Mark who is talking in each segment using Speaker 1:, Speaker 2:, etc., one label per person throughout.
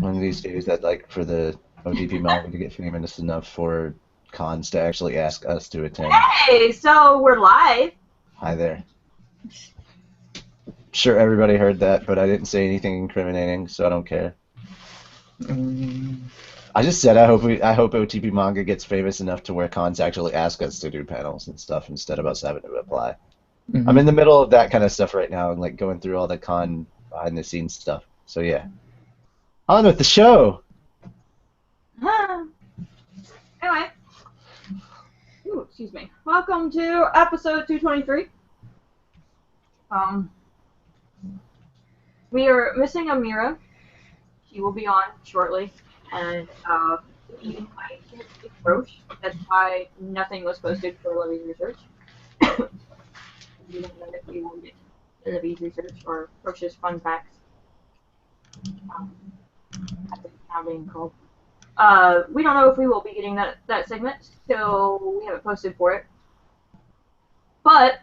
Speaker 1: One of these days, I'd like for the OTP manga to get famous enough for cons to actually ask us to attend.
Speaker 2: Hey, so we're live.
Speaker 1: Hi there. Sure, everybody heard that, but I didn't say anything incriminating, so I don't care. I just said I hope OTP manga gets famous enough to where cons actually ask us to do panels and stuff instead of us having to apply.
Speaker 3: Mm-hmm.
Speaker 1: I'm in the middle of that kind of stuff right now and like going through all the con behind the scenes stuff. So yeah. On with the show.
Speaker 2: Anyway. Ooh, excuse me. Welcome to episode 223. We are missing Amira. She will be on shortly, and eating my roach. That's why nothing was posted for Levy's research. We don't know if we will get Levy's research or Roach's fun facts. I think now being called. We don't know if we will be getting that segment, so we haven't posted for it. But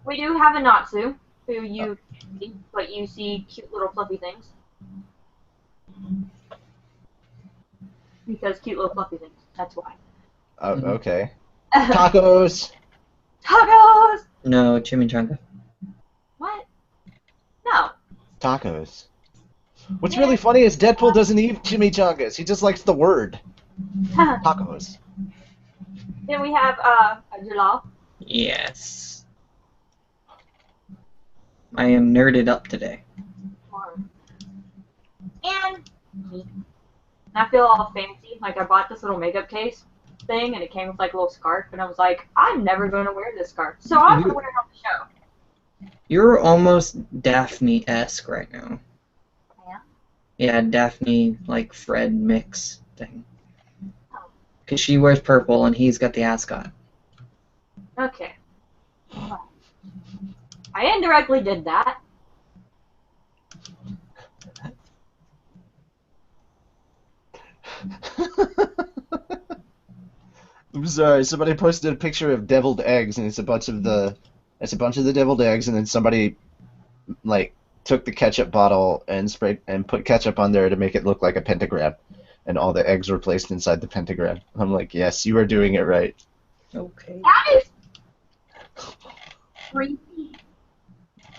Speaker 2: we do have a Natsu, who you can see, but you see cute little fluffy things. Because cute little fluffy things, that's why.
Speaker 1: Okay. Tacos!
Speaker 2: Tacos!
Speaker 3: No, chimichanga.
Speaker 2: What? No.
Speaker 1: Tacos. What's really funny is Deadpool doesn't eat chimichangas. He just likes the word. Tacos.
Speaker 2: Then we have a jollof.
Speaker 3: Yes. I am nerded up today.
Speaker 2: And me. I feel all fancy. Like I bought this little makeup case thing, and it came with like a little scarf, and I was like, I'm never going to wear this scarf, so I'm going to wear it on the show.
Speaker 3: You're almost Daphne-esque right now.
Speaker 2: Yeah?
Speaker 3: Yeah, Daphne, like, Fred mix thing. Because she wears purple, and he's got the ascot.
Speaker 2: Okay. I indirectly did that.
Speaker 1: I'm sorry. Somebody posted a picture of deviled eggs, and it's a bunch of the deviled eggs, and then somebody like took the ketchup bottle and sprayed and put ketchup on there to make it look like a pentagram, and all the eggs were placed inside the pentagram. I'm like, yes, you are doing it right.
Speaker 3: Okay.
Speaker 2: That is creepy.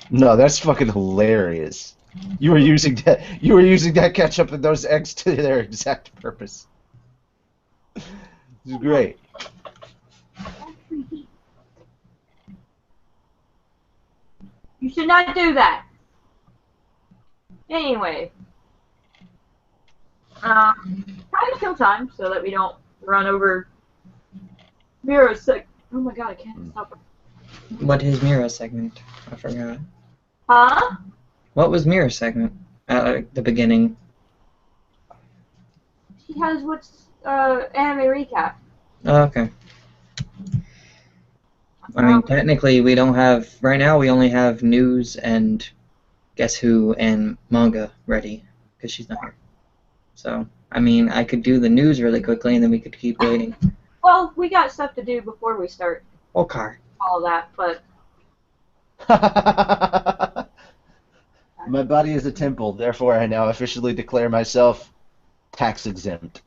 Speaker 1: No, that's fucking hilarious. You were using that ketchup and those eggs to their exact purpose. This is great.
Speaker 2: That's creepy. You should not do that. Anyway. Try to kill time so that we don't run over Mira's sick. Oh my god, I can't stop her.
Speaker 3: What is Mira's segment? I forgot.
Speaker 2: Huh?
Speaker 3: What was Mira's segment at the beginning?
Speaker 2: She has what's anime recap.
Speaker 3: Oh, okay. I mean, technically, we don't have... Right now, we only have news and Guess Who and manga ready, because she's not here. So, I mean, I could do the news really quickly, and then we could keep waiting.
Speaker 2: Well, we got stuff to do before we start
Speaker 3: Okay.
Speaker 2: all that, but...
Speaker 1: My body is a temple, therefore I now officially declare myself tax exempt.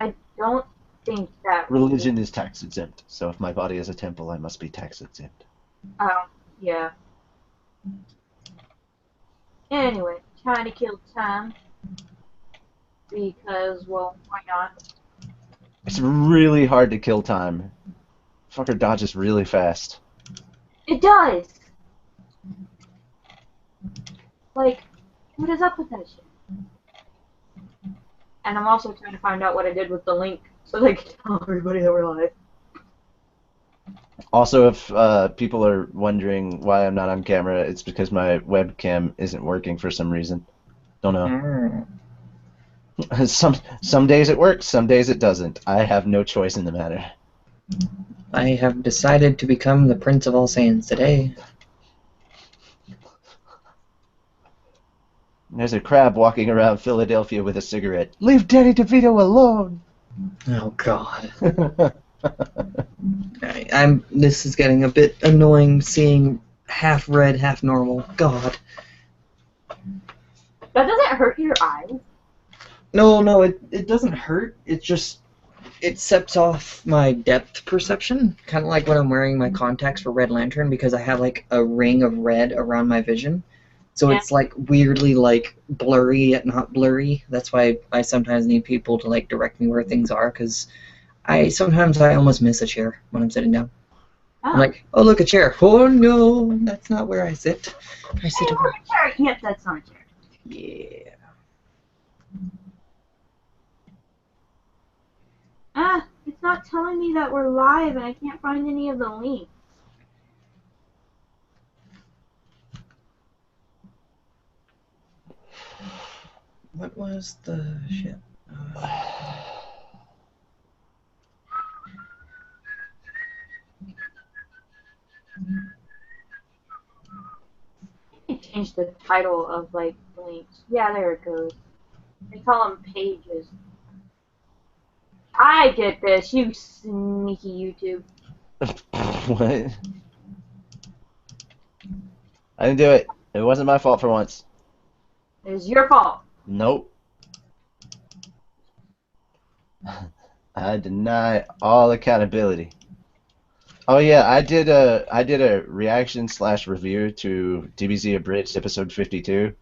Speaker 2: I don't think that...
Speaker 1: Religion is tax exempt, so if my body is a temple, I must be tax exempt.
Speaker 2: Oh, yeah. Anyway, trying to kill time. Because, well, why not?
Speaker 1: It's really hard to kill time. Fucker dodges really fast.
Speaker 2: It does! Like, what is up with that shit? And I'm also trying to find out what I did with the link so they can tell everybody that we're live.
Speaker 1: Also, if people are wondering why I'm not on camera, it's because my webcam isn't working for some reason. Don't know. Some days it works, some days it doesn't. I have no choice in the matter.
Speaker 3: I have decided to become the Prince of All Saiyans today.
Speaker 1: There's a crab walking around Philadelphia with a cigarette. Leave Danny DeVito alone!
Speaker 3: Oh, God. This is getting a bit annoying seeing half red, half normal. God.
Speaker 2: That doesn't hurt your eyes.
Speaker 3: No, it doesn't hurt. It sets off my depth perception, kind of like when I'm wearing my contacts for Red Lantern, because I have like a ring of red around my vision. So
Speaker 2: Yeah.
Speaker 3: it's like weirdly like blurry yet not blurry. That's why I sometimes need people to like direct me where things are, because sometimes I almost miss a chair when I'm sitting down. I'm like, oh look, a chair. Oh no, that's not where I sit. I sit
Speaker 2: Hey,
Speaker 3: over.
Speaker 2: look, a chair. Yes, that's not a chair.
Speaker 3: Yeah.
Speaker 2: It's not telling me that we're live, and I can't find any of the links.
Speaker 3: What was the shit?
Speaker 2: I changed the title of like links. Yeah, there it goes. They call them pages. I get this, you sneaky YouTube.
Speaker 1: What? I didn't do it. It wasn't my fault for once.
Speaker 2: It is your fault.
Speaker 1: Nope. I deny all accountability. Oh yeah, I did a reaction slash review to DBZ Abridged episode 52.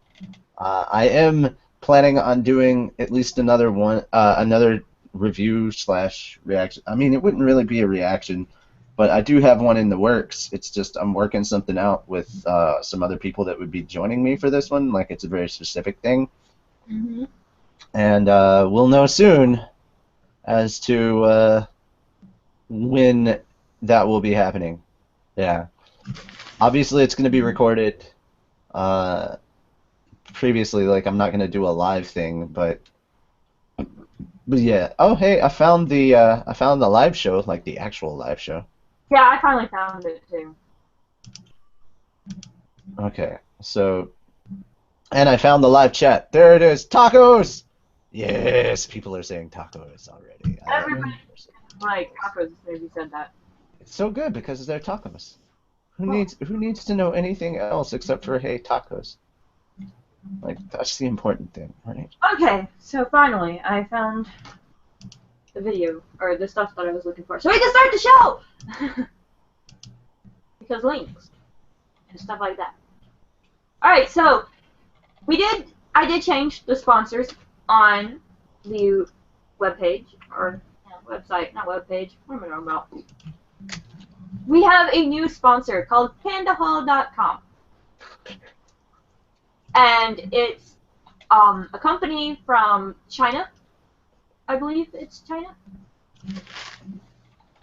Speaker 1: I am planning on doing at least another review slash reaction. I mean, it wouldn't really be a reaction, but I do have one in the works. It's just I'm working something out with some other people that would be joining me for this one. Like it's a very specific thing,
Speaker 2: Mm-hmm.
Speaker 1: and we'll know soon as to when that will be happening. Yeah. Obviously, it's going to be recorded. Previously, like I'm not going to do a live thing, but yeah. Oh, hey, I found the live show, like the actual live show.
Speaker 2: Yeah, I finally found it too.
Speaker 1: Okay, so and I found the live chat. There it is. Tacos. Yes, people are saying tacos already. I love
Speaker 2: Everybody
Speaker 1: it.
Speaker 2: like tacos maybe said that.
Speaker 1: It's so good because they're tacos. Who needs to know anything else except for hey tacos? Like that's the important thing, right?
Speaker 2: Okay, so finally I found the video or the stuff that I was looking for, so we can start the show. Because links and stuff like that. All right, so I did change the sponsors on the webpage or website, not webpage. What am I talking about? We have a new sponsor called PandaHall.com, and it's a company from China. I believe it's China.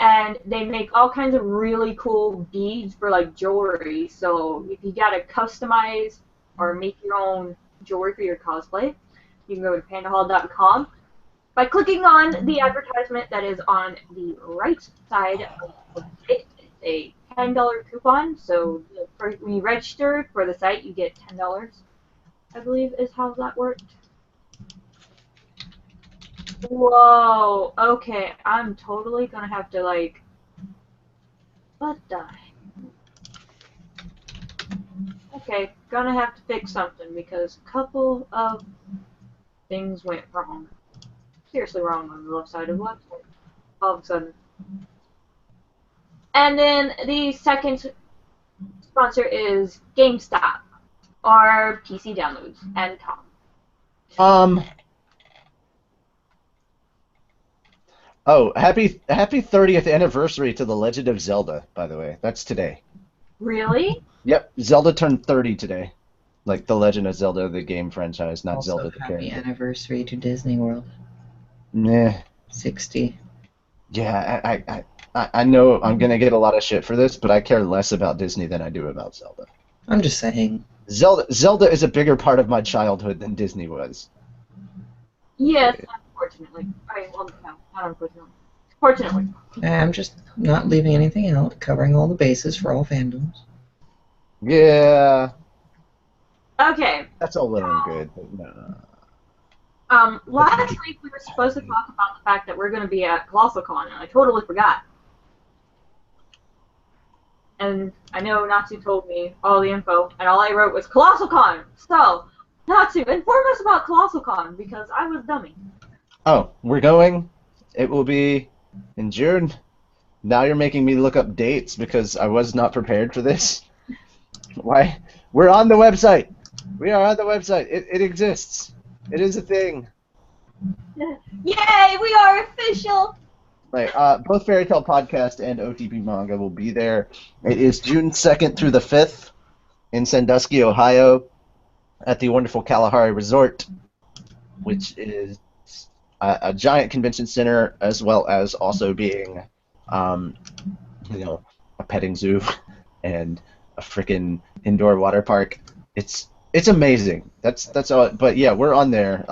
Speaker 2: And they make all kinds of really cool beads for like jewelry. So if you gotta customize or make your own jewelry for your cosplay, you can go to pandahall.com by clicking on the advertisement that is on the right side of the site. It's a $10 coupon. So when you register for the site, you get $10. I believe is how that worked. Whoa, okay, I'm totally gonna have to like, what the heck? Okay, gonna have to fix something because a couple of things went wrong. Seriously wrong on the left side of the website. All of a sudden. And then the second sponsor is GameStop, or PC Downloads, and Tom.
Speaker 1: Oh, happy 30th anniversary to The Legend of Zelda, by the way. That's today.
Speaker 2: Really?
Speaker 1: Yep, Zelda turned 30 today. Like The Legend of Zelda, the game franchise, not
Speaker 3: Also,
Speaker 1: Zelda the
Speaker 3: happy
Speaker 1: character.
Speaker 3: anniversary to Disney World.
Speaker 1: Nah.
Speaker 3: 60.
Speaker 1: Yeah, I know I'm gonna get a lot of shit for this, but I care less about Disney than I do about Zelda.
Speaker 3: I'm just saying.
Speaker 1: Zelda is a bigger part of my childhood than Disney was.
Speaker 2: Yes, unfortunately. I mean, well, no, not unfortunately. Fortunately.
Speaker 3: I'm just not leaving anything out, covering all the bases for all fandoms.
Speaker 1: Yeah,
Speaker 2: Okay.
Speaker 1: that's all well and good, but no.
Speaker 2: Last week we were supposed to talk about the fact that we're going to be at ColossalCon, and I totally forgot. And I know Natsu told me all the info, and all I wrote was ColossalCon. So, Natsu, inform us about Colossal Con, because I was dummy.
Speaker 1: Oh, we're going. It will be in June. Now you're making me look up dates because I was not prepared for this. Why? We're on the website. We are on the website. It exists. It is a thing.
Speaker 2: Yay, we are official!
Speaker 1: Right. Both Fairy Tale Podcast and OTP Manga will be there. It is June 2nd through the 5th in Sandusky, Ohio, at the wonderful Kalahari Resort, which is a giant convention center, as well as also being, a petting zoo and a freaking indoor water park. It's amazing. That's all. But yeah, we're on there.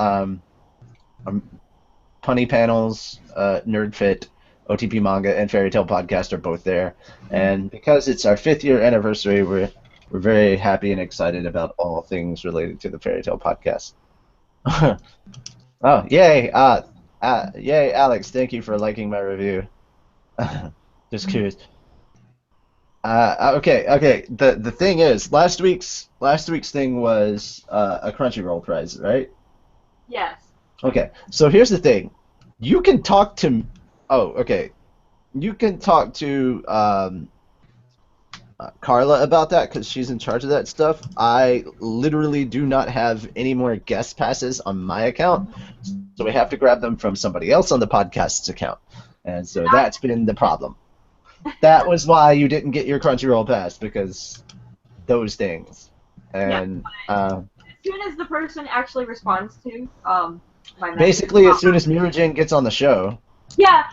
Speaker 1: Punny Panels, Nerd Fit, OTP Manga, and Fairy Tale Podcast are both there. And because it's our 5th year anniversary, we're very happy and excited about all things related to the Fairy Tale Podcast. Oh, yay! Yay, Alex! Thank you for liking my review. Just curious. Okay. The thing is, last week's thing was a Crunchyroll prize, right?
Speaker 2: Yes.
Speaker 1: Okay. So here's the thing. You can talk to. Oh, okay. You can talk to Carla about that because she's in charge of that stuff. I literally do not have any more guest passes on my account, so we have to grab them from somebody else on the podcast's account, and so that's been the problem. That was why you didn't get your Crunchyroll pass, because those things. And
Speaker 2: as soon as the person actually responds to my message,
Speaker 1: basically, as soon as Mirajin gets on the show.
Speaker 2: Yeah.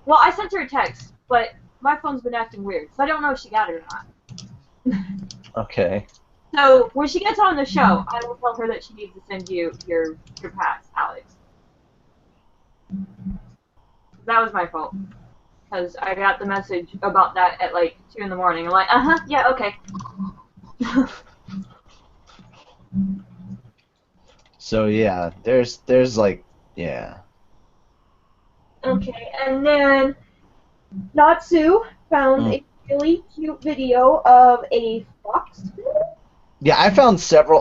Speaker 2: Well, I sent her a text, but my phone's been acting weird, so I don't know if she got it or not.
Speaker 1: Okay.
Speaker 2: So when she gets on the show, I will tell her that she needs to send you your pass, Alex. That was my fault. Because I got the message about that at like 2 in the morning. I'm like, yeah, okay.
Speaker 1: So yeah, there's like, yeah.
Speaker 2: Okay, and then Natsu found a really cute video of a fox.
Speaker 1: Yeah, I found several.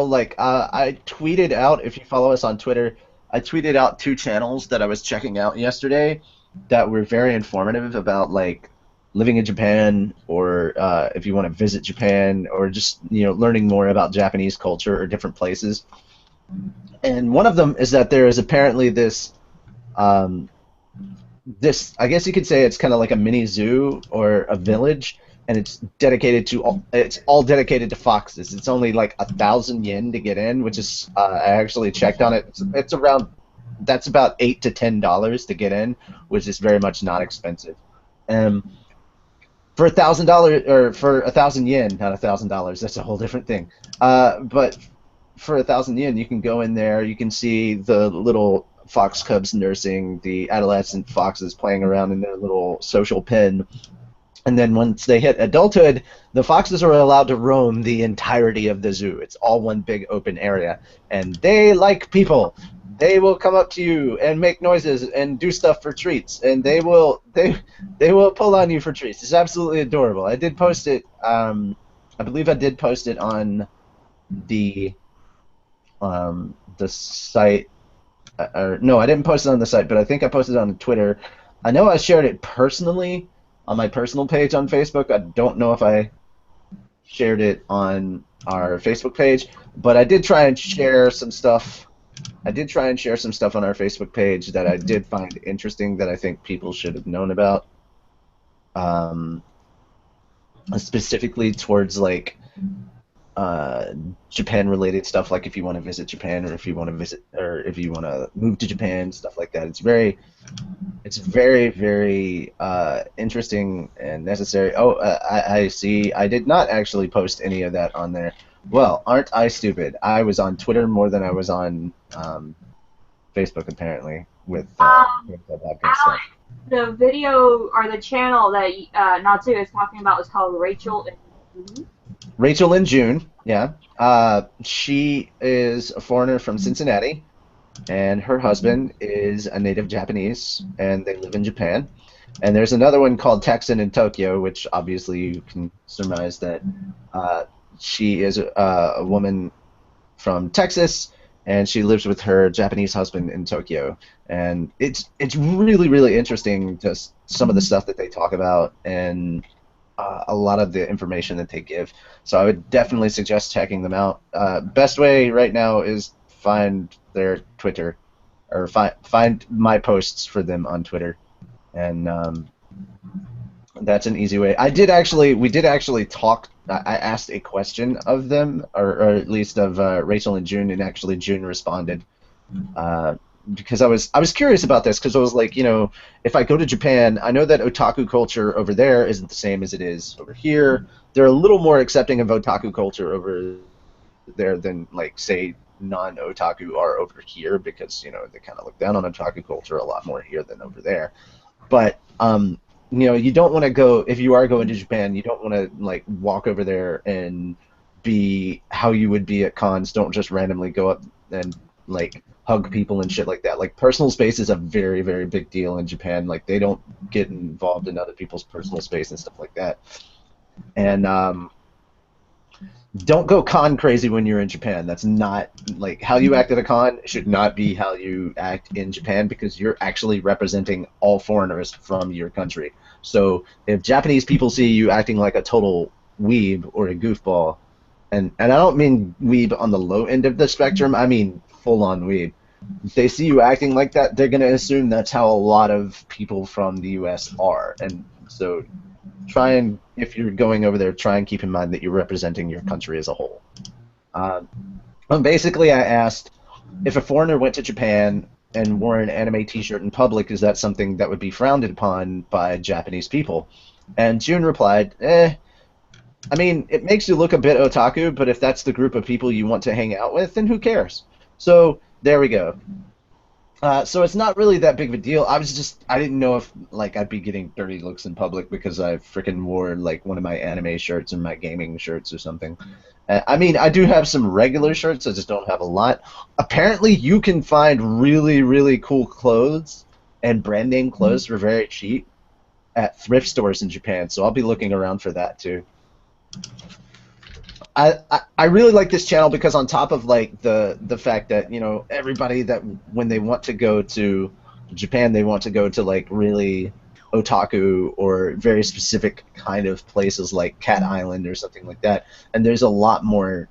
Speaker 1: Like, I tweeted out. If you follow us on Twitter, I tweeted out 2 channels that I was checking out yesterday that were very informative about like living in Japan, or if you want to visit Japan, or just learning more about Japanese culture or different places. And one of them is that there is apparently this I guess you could say it's kind of like a mini zoo or a village, and it's all dedicated to foxes. It's only like 1,000 yen to get in, which is I actually checked on it. That's about $8 to $10 to get in, which is very much not expensive. For $1,000 or for 1,000 yen, not $1,000. That's a whole different thing. But for 1,000 yen, you can go in there. You can see the little fox cubs nursing, the adolescent foxes playing around in their little social pen. And then once they hit adulthood, the foxes are allowed to roam the entirety of the zoo. It's all one big open area. And they like people. They will come up to you and make noises and do stuff for treats. And they will pull on you for treats. It's absolutely adorable. I did post it. I believe I did post it on the site. No, I didn't post it on the site, but I think I posted it on Twitter. I know I shared it personally on my personal page on Facebook. I don't know if I shared it on our Facebook page, but I did try and share some stuff. I did try and share some stuff on our Facebook page that I did find interesting that I think people should have known about. Specifically towards like Japan-related stuff, like if you want to visit Japan, or if you want to move to Japan, stuff like that. It's very, very interesting and necessary. Oh, I see. I did not actually post any of that on there. Well, aren't I stupid? I was on Twitter more than I was on Facebook, apparently, with the podcast stuff.
Speaker 2: The video or the channel that Natsu is talking about is called Rachel and June.
Speaker 1: Rachel in June, yeah. She is a foreigner from Cincinnati, and her husband is a native Japanese, and they live in Japan. And there's another one called Texan in Tokyo, which obviously you can surmise that she is a woman from Texas, and she lives with her Japanese husband in Tokyo. And it's really really interesting, just some of the stuff that they talk about and a lot of the information that they give. So I would definitely suggest checking them out. Best way right now is find their Twitter, or find my posts for them on Twitter, and that's an easy way. We did actually talk. I asked a question of them, or at least of Rachel and June, and actually June responded. Because I was curious about this, because I was like, if I go to Japan, I know that otaku culture over there isn't the same as it is over here. They're a little more accepting of otaku culture over there than, like, say, non-otaku are over here, because they kind of look down on otaku culture a lot more here than over there. But you don't want to go, if you are going to Japan, you don't want to like walk over there and be how you would be at cons. Don't just randomly go up and like hug people and shit like that. Like, personal space is a very, very big deal in Japan. Like, they don't get involved in other people's personal space and stuff like that. And don't go con crazy when you're in Japan. That's not, like, how you act at a con should not be how you act in Japan, because you're actually representing all foreigners from your country. So if Japanese people see you acting like a total weeb or a goofball, and I don't mean weeb on the low end of the spectrum, I mean full-on weeb. If they see you acting like that, they're going to assume that's how a lot of people from the U.S. are. And so if you're going over there, try and keep in mind that you're representing your country as a whole. Basically, I asked, if a foreigner went to Japan and wore an anime t-shirt in public, is that something that would be frowned upon by Japanese people? And June replied, I mean, it makes you look a bit otaku, but if that's the group of people you want to hang out with, then who cares? So there we go. So it's not really that big of a deal. I didn't know if, like, I'd be getting dirty looks in public because I freaking wore, like, one of my anime shirts and my gaming shirts or something. I mean, I do have some regular shirts, I just don't have a lot. Apparently, you can find really, really cool clothes and brand name clothes for very cheap at thrift stores in Japan, so I'll be looking around for that, too. I really like this channel because, on top of like the fact that everybody that when they want to go to Japan, they want to go to like really otaku or very specific kind of places like Cat Island or something like that, and there's a lot more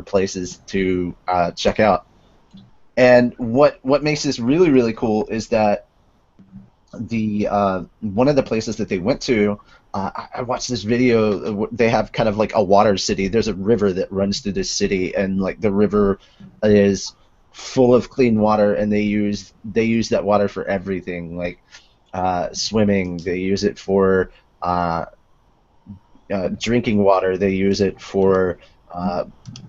Speaker 1: places to check out. And what makes this really really cool is that the one of the places that they went to, I watched this video. They have kind of like a water city. There's a river that runs through this city, and like the river is full of clean water, and they use that water for everything, like swimming. They use it for drinking water. They use it for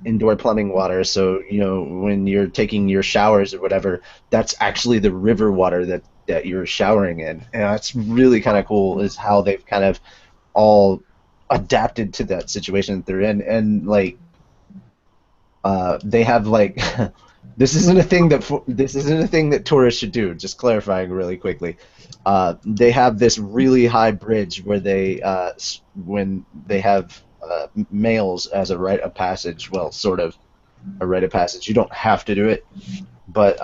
Speaker 1: indoor plumbing water. So when you're taking your showers or whatever, that's actually the river water that you're showering in. And that's really kind of cool, is how they've kind of all adapted to that situation that they're in. And like they have like this isn't a thing that tourists should do, just clarifying really quickly. They have this really high bridge where they when they have males as a rite of passage, well, sort of a rite of passage. You don't have to do it, but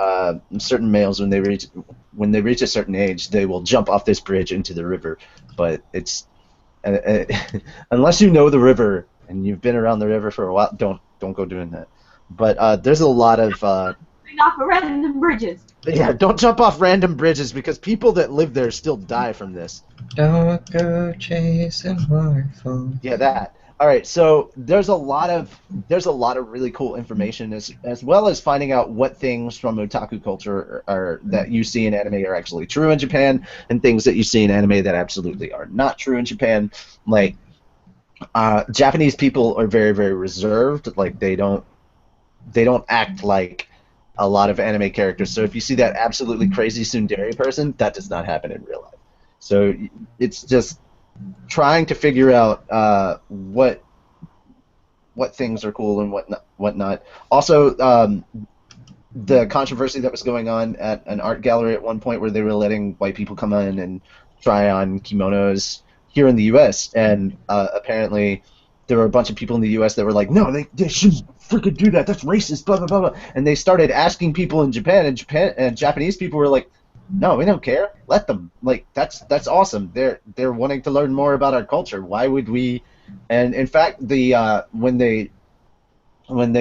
Speaker 1: certain males, when they reach a certain age, they will jump off this bridge into the river. But it's unless you know the river and you've been around the river for a while, don't go doing that. But there's a lot of
Speaker 2: off random bridges.
Speaker 1: Yeah, don't jump off random bridges, because people that live there still die from this.
Speaker 3: Don't go chasing waterfalls.
Speaker 1: Yeah, that. All right, so there's a lot of really cool information, as well as finding out what things from otaku culture are that you see in anime are actually true in Japan, and things that you see in anime that absolutely are not true in Japan. Like Japanese people are very very reserved. Like they don't act like a lot of anime characters. So if you see that absolutely crazy tsundere person, that does not happen in real life. So it's just trying to figure out what things are cool and what not. Also, the controversy that was going on at an art gallery at one point, where they were letting white people come in and try on kimonos here in the U.S. And apparently there were a bunch of people in the U.S. that were like, no, they shouldn't freaking do that. That's racist. Blah blah blah blah. And they started asking people in Japan, and Japanese people were like, no, we don't care. Let them. Like that's awesome. They're wanting to learn more about our culture. Why would we? And in fact, when they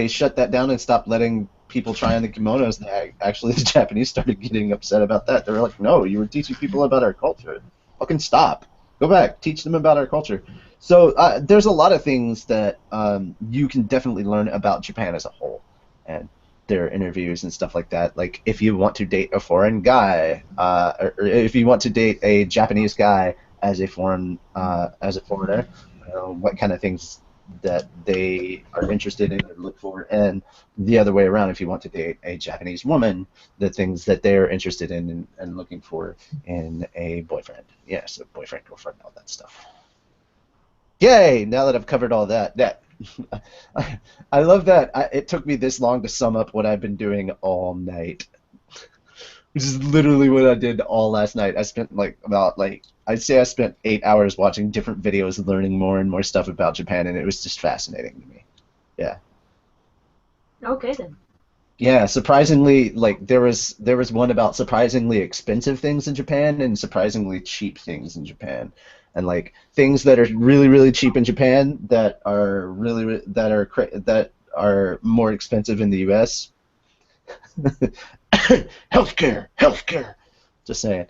Speaker 1: shut that down and stopped letting people try on the kimonos, actually the Japanese started getting upset about that. They were like, no, you were teaching people about our culture. Fucking stop. Go back. Teach them about our culture. So there's a lot of things that you can definitely learn about Japan as a whole, and their interviews and stuff like that. Like if you want to date a foreign guy, or if you want to date a Japanese guy as a foreigner, what kind of things that they are interested in or look for, and the other way around, if you want to date a Japanese woman, the things that they're interested in and looking for in a boyfriend. Yeah, so boyfriend, girlfriend, all that stuff. Yay! Now that I've covered all that, I love that it took me this long to sum up what I've been doing all night, which is literally what I did all last night. I spent I'd say I spent 8 hours watching different videos and learning more and more stuff about Japan, and it was just fascinating to me. Yeah.
Speaker 2: Okay then.
Speaker 1: Yeah, surprisingly, like there was one about surprisingly expensive things in Japan and surprisingly cheap things in Japan, and like things that are really really cheap in Japan that are that are more expensive in the U.S. Healthcare. Just saying.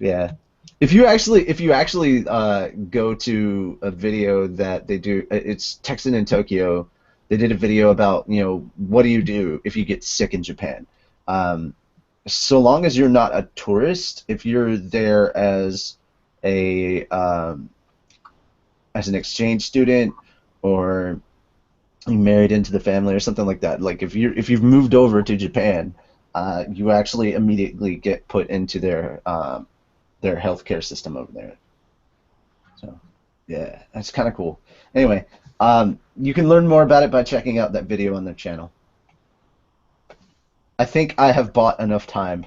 Speaker 1: Yeah. If you actually go to a video that they do, it's Texan in Tokyo. They did a video about, what do you do if you get sick in Japan? So long as you're not a tourist, if you're there as an exchange student, or you married into the family or something like that. Like if you've moved over to Japan, you actually immediately get put into their healthcare system over there. So yeah, that's kind of cool. Anyway, you can learn more about it by checking out that video on their channel. I think I have bought enough time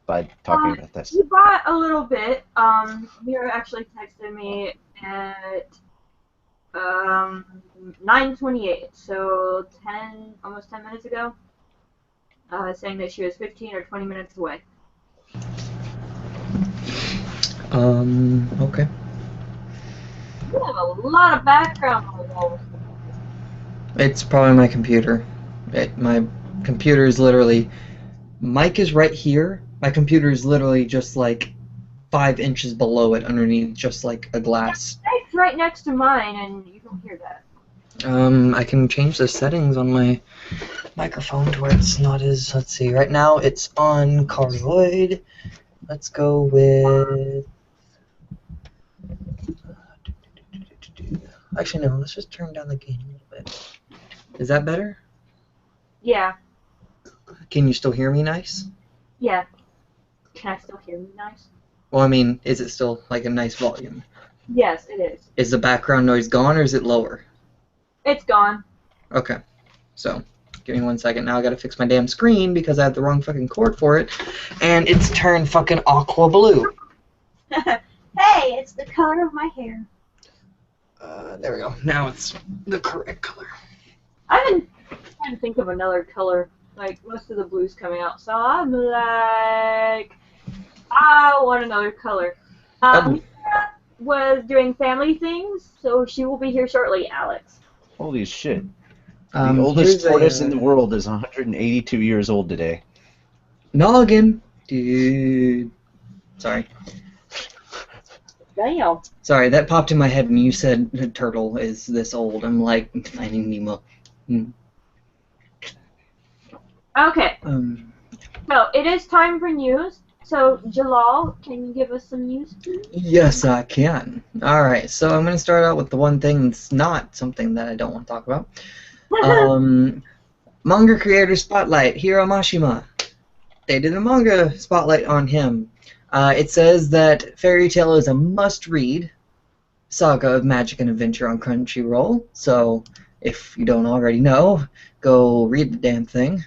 Speaker 1: by talking about this.
Speaker 2: You bought a little bit. Mira actually texted me at 9:28, so almost 10 minutes ago, saying that she was 15 or 20 minutes away.
Speaker 3: Okay.
Speaker 2: You have a lot of background noise.
Speaker 3: It's probably my computer. My computer is literally... Mic is right here. My computer is literally just like 5 inches below it, underneath just like a glass.
Speaker 2: It's right next to mine, and you don't hear that.
Speaker 3: I can change the settings on my microphone to where it's not as... Let's see. Right now it's on cardioid. Let's go with... Actually, no. Let's just turn down the gain a little bit. Is that better?
Speaker 2: Yeah.
Speaker 3: Can you still hear me nice?
Speaker 2: Yeah. Can I still hear you nice?
Speaker 3: Well, I mean, is it still like a nice volume?
Speaker 2: Yes, it is.
Speaker 3: Is the background noise gone, or is it lower?
Speaker 2: It's gone.
Speaker 3: Okay. So, give me 1 second. Now I gotta fix my damn screen because I have the wrong fucking cord for it, and it's turned fucking aqua blue.
Speaker 2: Hey, it's the color of my hair.
Speaker 3: There we go. Now it's the correct color.
Speaker 2: I've been trying to think of another color. Like, most of the blues coming out, so I'm like, I want another color. Mira was doing family things, so she will be here shortly, Alex.
Speaker 1: Holy shit. The oldest tortoise in the world is 182 years old today.
Speaker 3: Noggin. Dude. Sorry.
Speaker 2: Damn.
Speaker 3: Sorry, that popped in my head when you said the turtle is this old. I'm like, Finding Nemo.
Speaker 2: Okay. So, it is time for news. So, Jalal, can you give us some news, please?
Speaker 3: Yes, I can. Alright, so I'm going to start out with the one thing that's not something that I don't want to talk about. Manga creator spotlight, Hiro Mashima. They did a manga spotlight on him. It says that Fairy Tail is a must-read saga of magic and adventure on Crunchyroll. So, if you don't already know, go read the damn thing.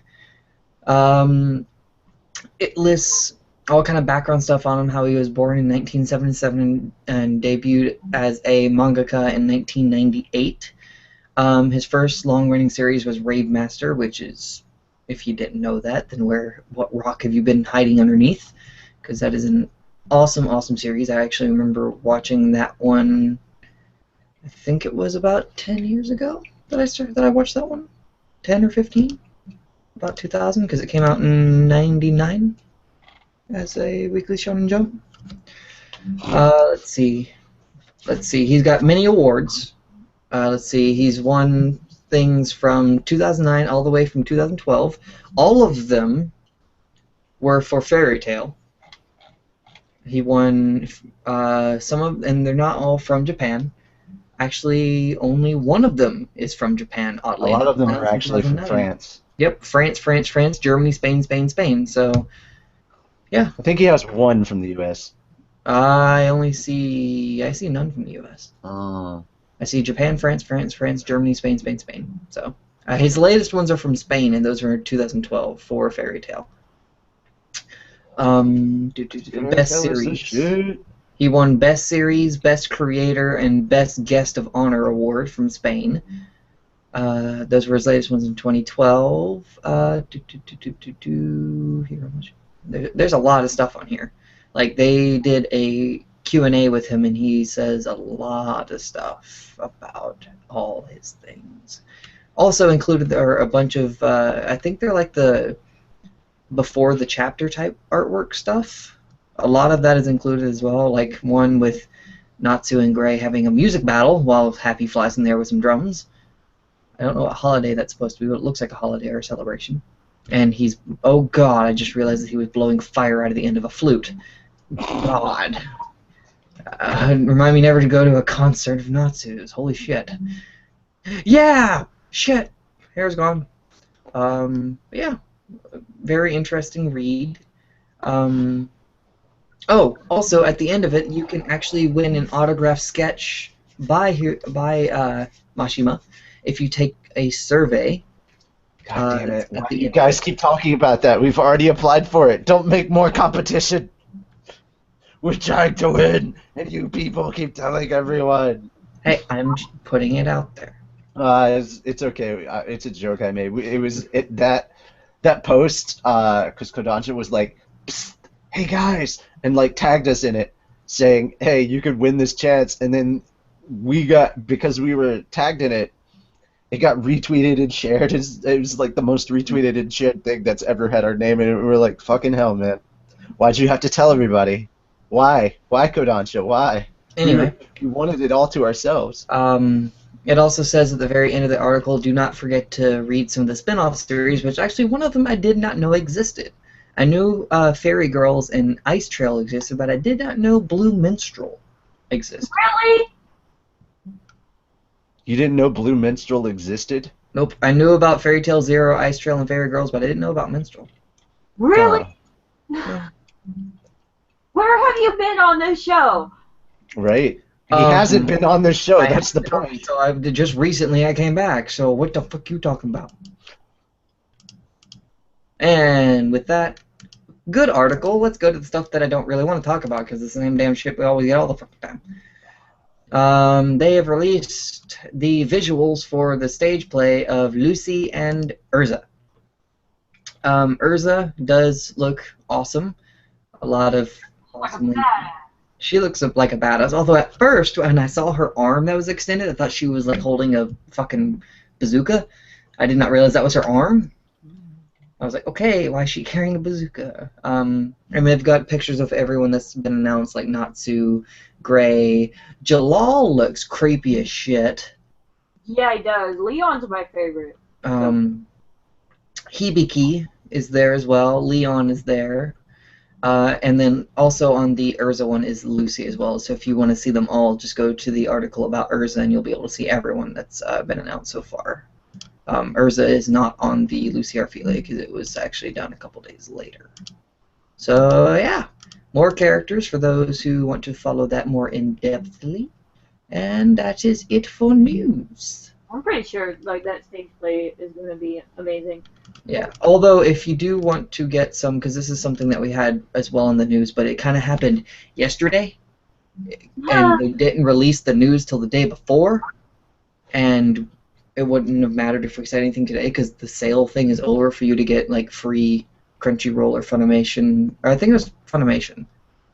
Speaker 3: It lists all kind of background stuff on him, how he was born in 1977 and debuted as a mangaka in 1998. His first long-running series was Rave Master, which is, if you didn't know that, then what rock have you been hiding underneath? Because that is an awesome, awesome series. I actually remember watching that one. I think it was about 10 years ago that I watched that one. 10 or 15, about 2000, because it came out in '99 as a weekly Shonen Jump. Let's see. He's got many awards. Let's see. He's won things from 2009 all the way from 2012. All of them were for Fairy Tail. He won some of, and they're not all from Japan. Actually, only one of them is from Japan, oddly
Speaker 1: A lot
Speaker 3: enough.
Speaker 1: of them are actually from
Speaker 3: 2009.
Speaker 1: France.
Speaker 3: Yep, France, Germany, Spain. So, yeah.
Speaker 1: I think he has one from the U.S.
Speaker 3: I see none from the U.S.
Speaker 1: Oh.
Speaker 3: I see Japan, France, Germany, Spain. So, his latest ones are from Spain, and those are 2012 for Fairy Tail. Best series. He won Best Series, Best Creator, and Best Guest of Honor award from Spain. Those were his latest ones in 2012. There's a lot of stuff on here. Like, they did a Q&A with him, and he says a lot of stuff about all his things. Also included are a bunch of, I think they're like the before the chapter type artwork stuff. A lot of that is included as well, like one with Natsu and Gray having a music battle while Happy flies in there with some drums. I don't know what holiday that's supposed to be, but it looks like a holiday or a celebration. And he's, oh god, I just realized that he was blowing fire out of the end of a flute. God. Remind me never to go to a concert of Natsu's. Holy shit. Yeah! Shit! Hair's gone. Yeah. Very interesting read. Oh, also at the end of it, you can actually win an autographed sketch by Mashima if you take a survey.
Speaker 1: God damn it! Why do you guys keep talking about that? We've already applied for it. Don't make more competition. We're trying to win, and you people keep telling everyone.
Speaker 3: Hey, I'm putting it out there.
Speaker 1: It's okay. It's a joke I made. That post, because Kodansha was like, "Psst, hey guys," and like tagged us in it, saying, "Hey, you could win this chance," and then because we were tagged in it, it got retweeted and shared. It was like the most retweeted and shared thing that's ever had our name in it. We were like, fucking hell, man. Why'd you have to tell everybody? Why? Why, Kodansha? Why?
Speaker 3: Anyway.
Speaker 1: We wanted it all to ourselves.
Speaker 3: It also says at the very end of the article, do not forget to read some of the spin-off series, which actually one of them I did not know existed. I knew Fairy Girls and Ice Trail existed, but I did not know Blue Minstrel existed.
Speaker 2: Really?
Speaker 1: You didn't know Blue Minstrel existed?
Speaker 3: Nope. I knew about Fairy Tail Zero, Ice Trail, and Fairy Girls, but I didn't know about Minstrel.
Speaker 2: Really?
Speaker 3: Yeah.
Speaker 2: Where have you been on this show?
Speaker 1: Right. He hasn't been on this show. That's the point.
Speaker 3: So just recently I came back. So what the fuck you talking about? And with that, good article. Let's go to the stuff that I don't really want to talk about because it's the same damn shit we always get all the fucking time. They have released the visuals for the stage play of Lucy and Urza. Urza does look awesome. A lot of awesome. She looks like a badass. Although at first, when I saw her arm that was extended, I thought she was like holding a fucking bazooka. I did not realize that was her arm. I was like, okay, why is she carrying a bazooka? And they've got pictures of everyone that's been announced, like Natsu, Gray. Jalal looks creepy as shit.
Speaker 2: Yeah, he does. Leon's my favorite.
Speaker 3: Hibiki is there as well. Leon is there. And then also on the Urza one is Lucy as well. So if you want to see them all, just go to the article about Urza and you'll be able to see everyone that's been announced so far. Urza is not on the Lucy Arfile because it was actually done a couple days later. So yeah, more characters for those who want to follow that more in-depthly. And that is it for news.
Speaker 2: I'm pretty sure like that stage play is going to be amazing.
Speaker 3: Yeah. Although if you do want to get some, because this is something that we had as well in the news, but it kind of happened yesterday, and they didn't release the news till the day before, and it wouldn't have mattered if we said anything today because the sale thing is over for you to get like free Crunchyroll or Funimation, or I think it was Funimation.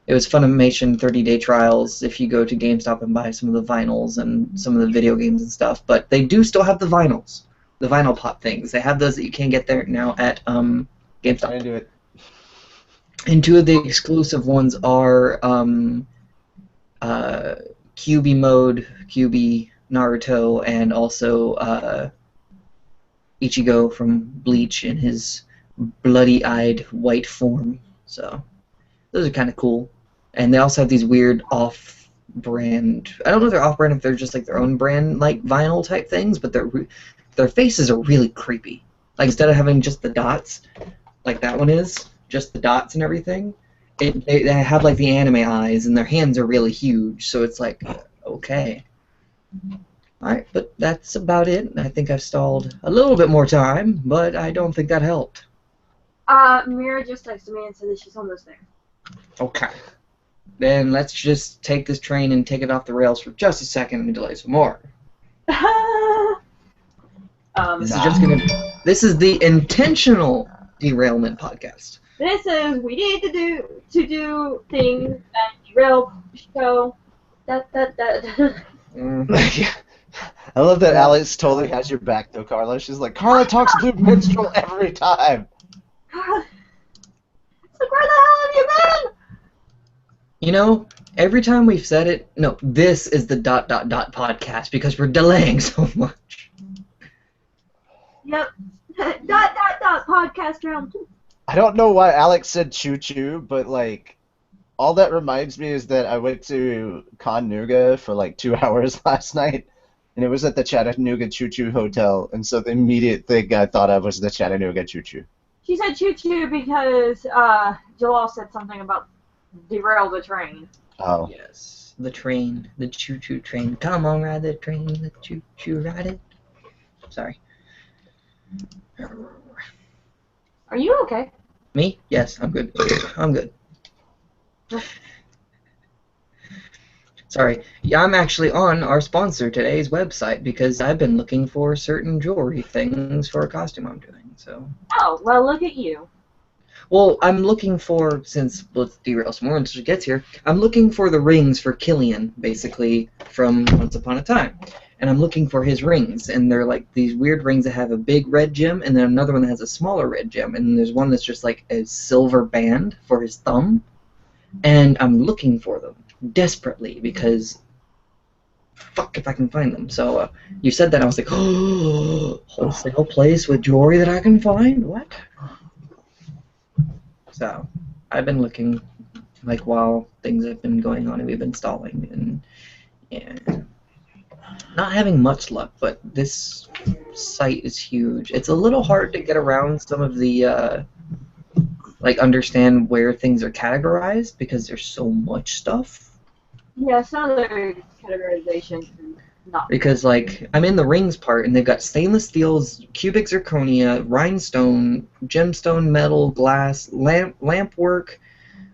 Speaker 3: It was Funimation 30-day trials if you go to GameStop and buy some of the vinyls and some of the video games and stuff. But they do still have the vinyls, the vinyl pop things. They have those that you can get there now at GameStop.
Speaker 1: I do it.
Speaker 3: And two of the exclusive ones are QB Mode, QB Naruto, and also Ichigo from Bleach in his bloody-eyed white form. So those are kind of cool. And they also have these weird off-brand. I don't know if they're off-brand, if they're just like their own brand, like vinyl type things, but their faces are really creepy. Like instead of having just the dots, like that one is, just the dots and everything, they have like the anime eyes, and their hands are really huge. So it's like, okay. Alright, but that's about it. I think I've stalled a little bit more time, but I don't think that helped.
Speaker 2: Mira just texted me and said that she's almost there.
Speaker 3: Okay. Then let's just take this train and take it off the rails for just a second and delay some more. This is the intentional derailment podcast.
Speaker 2: This is we need to do things and derail the show.
Speaker 1: I love that Alex totally has your back though, Carla. She's like, Carla talks Blue Minstrel every time.
Speaker 2: It's like, where the hell have you been?
Speaker 3: You know, every time we've said it, no, this is the ... podcast because we're delaying so much.
Speaker 2: Yep. ... podcast round 2.
Speaker 1: I don't know why Alex said choo-choo, but like, all that reminds me is that I went to Chattanooga for like 2 hours last night, and it was at the Chattanooga Choo-Choo Hotel, and so the immediate thing I thought of was the Chattanooga Choo-Choo.
Speaker 2: She said choo-choo because Joel said something about derail the train.
Speaker 1: Oh.
Speaker 3: Yes, the train, the choo-choo train. Come on, ride the train, the choo-choo, ride it. Sorry.
Speaker 2: Are you okay?
Speaker 3: Me? Yes, I'm good. I'm good. Sorry. Yeah, I'm actually on our sponsor today's website because I've been looking for certain jewelry things for a costume I'm doing. So.
Speaker 2: Oh, well, look at you.
Speaker 3: Well, I'm looking for, since let's derail some more until she gets here, I'm looking for the rings for Killian, basically, from Once Upon a Time. And I'm looking for his rings, and they're like these weird rings that have a big red gem, and then another one that has a smaller red gem, and there's one that's just like a silver band for his thumb. And I'm looking for them desperately because fuck if I can find them. So you said that, and I was like, oh, wholesale place with jewelry that I can find? What? So I've been looking, like, while things have been going on and we've been stalling, and yeah, not having much luck, but this site is huge. It's a little hard to get around some of the, like, understand where things are categorized because there's so much stuff.
Speaker 2: Yeah, some of their categorization is not.
Speaker 3: Because, like, I'm in the rings part, and they've got stainless steels, cubic zirconia, rhinestone, gemstone, metal, glass, lamp work,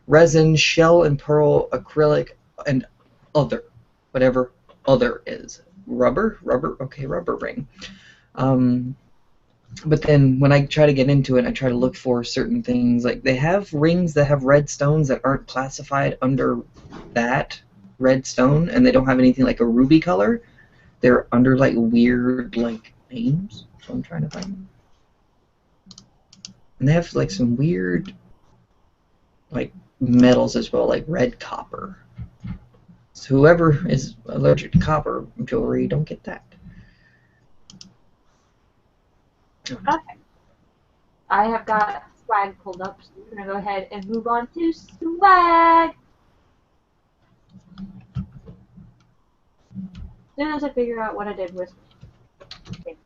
Speaker 3: resin, shell and pearl, acrylic, and other. Whatever other is. Rubber? Okay, rubber ring. But then when I try to get into it, I try to look for certain things. Like, they have rings that have red stones that aren't classified under that red stone, and they don't have anything like a ruby color. They're under, like, weird, like, names. So I'm trying to find them. And they have, like, some weird, like, metals as well, like red copper. So whoever is allergic to copper jewelry, don't get that.
Speaker 2: Okay. I have got swag pulled up, so we're going to go ahead and move on to swag. As soon as I figure out what I did with... Okay.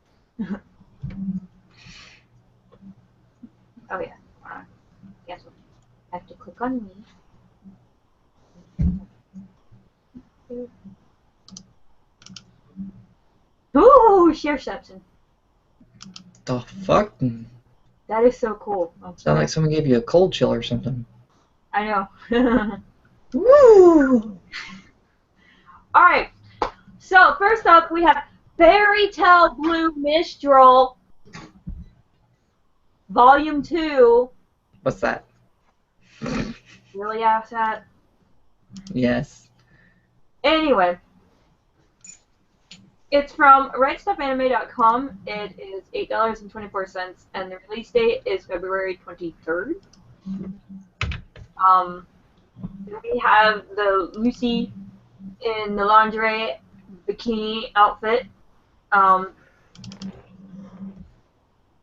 Speaker 2: Oh, yeah. Guess what? I have to click on me. Ooh, Share Sepson.
Speaker 3: The fuck?
Speaker 2: That is so cool.
Speaker 3: Sound like someone gave you a cold chill or something.
Speaker 2: I know.
Speaker 3: Woo!
Speaker 2: Alright, so first up we have Fairy Tale Blue Mistral Volume 2.
Speaker 3: What's that?
Speaker 2: Really asked that?
Speaker 3: Yes.
Speaker 2: Anyway, it's from WriteStuffAnime.com. It is $8.24, and the release date is February 23rd. We have the Lucy in the lingerie bikini outfit.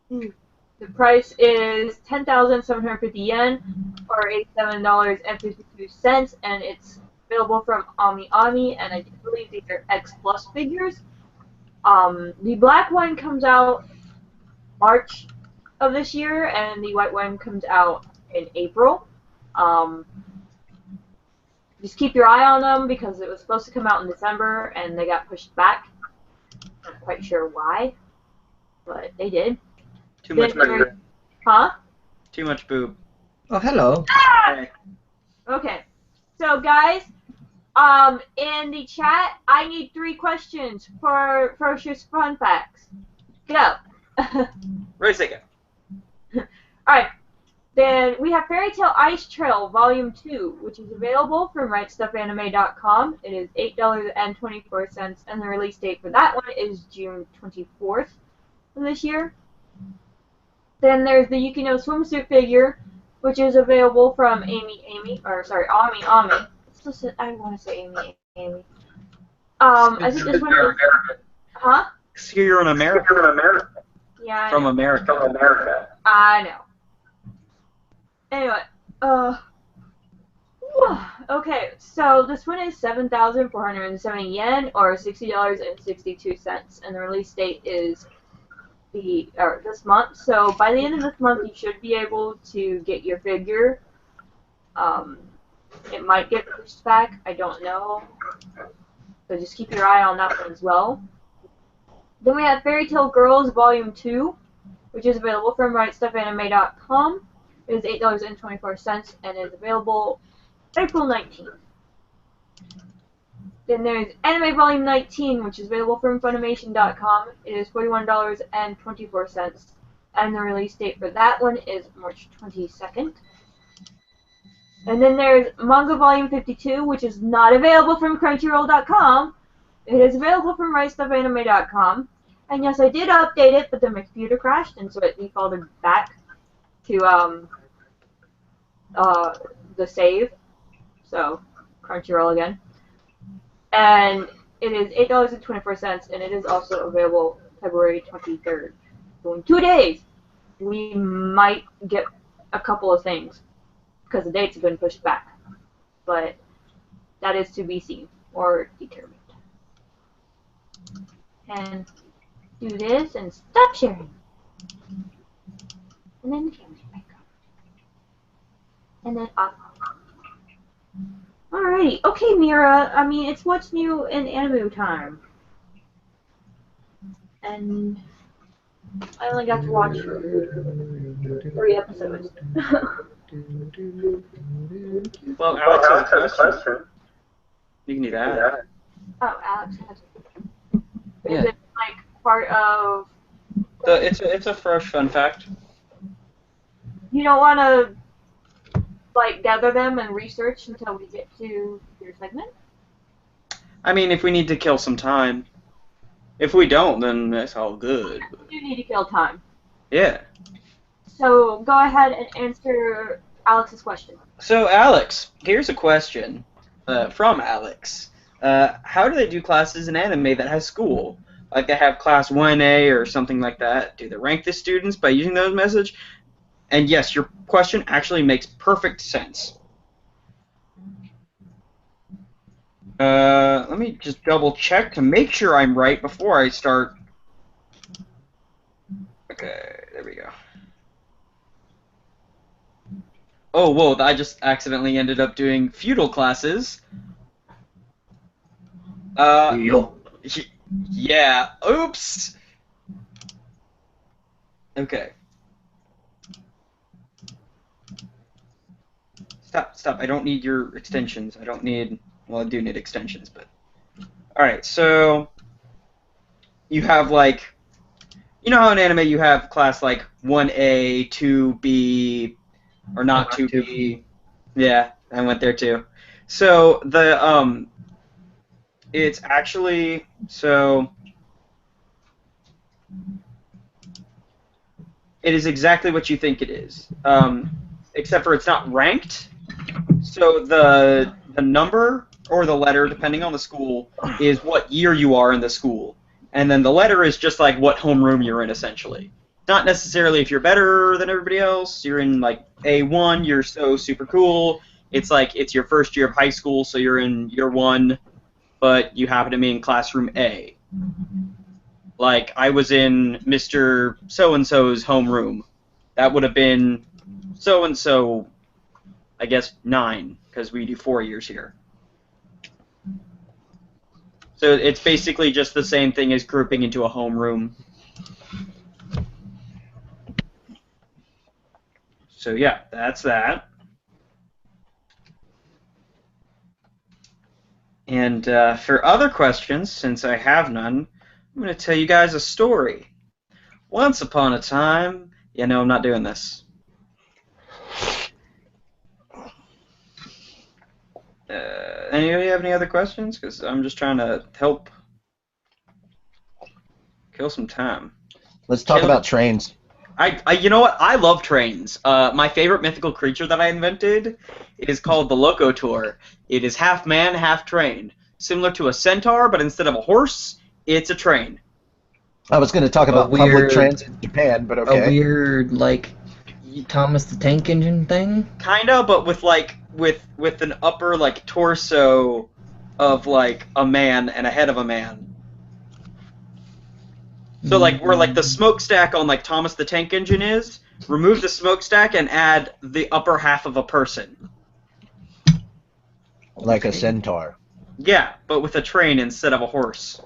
Speaker 2: The price is 10,750 yen, or $87.52, and it's available from Ami Ami, and I believe these are X Plus figures. The black one comes out March of this year, and the white one comes out in April. Just keep your eye on them because it was supposed to come out in December, and they got pushed back. Not quite sure why, but they did.
Speaker 4: Too much boob.
Speaker 2: Huh?
Speaker 4: Too much boob.
Speaker 3: Oh, hello.
Speaker 2: Ah! Okay. So, guys, in the chat, I need 3 questions for Ferocious Fun Facts. Go.
Speaker 4: Wait a second.
Speaker 2: Alright. Then we have Fairy Tale Ice Trail Volume 2, which is available from WriteStuffAnime.com. It is $8.24, and the release date for that one is June 24th of this year. Then there's the Yukino swimsuit figure, which is available from Ami Ami. I want to say Amy. I think this one is... Huh?
Speaker 4: You're an American.
Speaker 2: Yeah, I
Speaker 4: From
Speaker 2: know.
Speaker 4: America.
Speaker 2: I know. Anyway, okay, so this one is 7,470 yen, or $60.62, and the release date is this month. So by the end of this month, you should be able to get your figure. It might get pushed back. I don't know. So just keep your eye on that one as well. Then we have Fairy Tale Girls Volume 2, which is available from WriteStuffAnime.com. It is $8.24 and is available April 19th. Then there's Anime Volume 19, which is available from Funimation.com. It is $41.24, and the release date for that one is March 22nd. And then there's Manga Volume 52, which is not available from Crunchyroll.com. It is available from WriteStuffAnime.com. And yes, I did update it, but then my computer crashed, and so it defaulted back to the save. So Crunchyroll again. And it is $8.24, and it is also available February 23rd. So in 2 days, we might get a couple of things, because the dates have been pushed back. But that is to be seen, or determined. And do this, and stop sharing. And then the camera's back up. And then up. Alrighty. Okay, Mira. I mean, it's what's new in Animoo time. And I only got to watch 3 episodes.
Speaker 4: Well, Alex has a question. You can do that.
Speaker 2: Oh, Alex has.
Speaker 4: Yeah.
Speaker 2: Is it like part of?
Speaker 4: It's a fresh fun fact.
Speaker 2: You don't want to like gather them and research until we get to your segment?
Speaker 4: I mean, if we need to kill some time. If we don't, then that's all good.
Speaker 2: You need to kill time.
Speaker 4: Yeah.
Speaker 2: So go ahead and answer Alex's question.
Speaker 4: So, Alex, here's a question from Alex. How do they do classes in anime that has school? Like they have class 1A or something like that. Do they rank the students by using those messages? And yes, your question actually makes perfect sense. Let me just double check to make sure I'm right before I start. Okay, there we go. Oh, whoa, I just accidentally ended up doing feudal classes. Yeah, oops! Okay. Stop. I don't need your extensions. I don't need... Well, I do need extensions, but... Alright, so... You have, like... You know how in anime you have class, like, 1A, 2B, or not 2B? Yeah, I went there, too. So, it's actually... So... It is exactly what you think it is. Except for it's not ranked. So the number or the letter, depending on the school, is what year you are in the school. And then the letter is just like what homeroom you're in, essentially. Not necessarily if you're better than everybody else. You're in like A1, you're so super cool. It's like it's your first year of high school, so you're in year 1, but you happen to be in classroom A. Like, I was in Mr. So-and-so's homeroom. That would have been so-and-so, I guess, 9, because we do 4 years here. So it's basically just the same thing as grouping into a homeroom. So yeah, that's that. And for other questions, since I have none, I'm going to tell you guys a story. Once upon a time... Yeah, no, I'm not doing this. Anybody have any other questions? Because I'm just trying to help kill some time.
Speaker 1: Let's talk about trains.
Speaker 4: You know what? I love trains. My favorite mythical creature that I invented is called the Locotor. It is half man, half train. Similar to a centaur, but instead of a horse, it's a train.
Speaker 1: I was going to talk about public transit in Japan, but okay.
Speaker 3: A weird, like, Thomas the Tank Engine thing?
Speaker 4: Kinda, but with, like, with an upper, like, torso of, like, a man and a head of a man. So, like, where, like, the smokestack on, like, Thomas the Tank Engine is, remove the smokestack and add the upper half of a person.
Speaker 1: Like a centaur.
Speaker 4: Yeah, but with a train instead of a horse.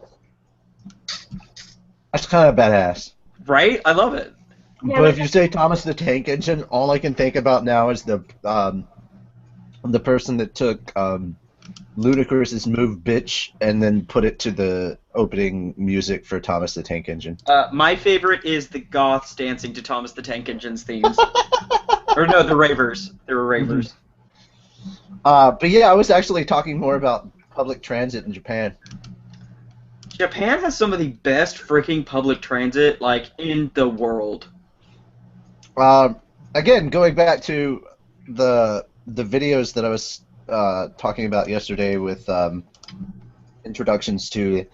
Speaker 1: That's kind of badass.
Speaker 4: Right? I love it.
Speaker 2: Yeah,
Speaker 1: But if you say Thomas the Tank Engine, all I can think about now is the person that took Ludacris's "Move Bitch" and then put it to the opening music for Thomas the Tank Engine.
Speaker 4: My favorite is the goths dancing to Thomas the Tank Engine's themes. Or no, the ravers. They were ravers.
Speaker 1: But yeah, I was actually talking more about public transit in Japan.
Speaker 4: Japan has some of the best freaking public transit, like, in the world.
Speaker 1: Again, going back to the videos that I was talking about yesterday with introductions to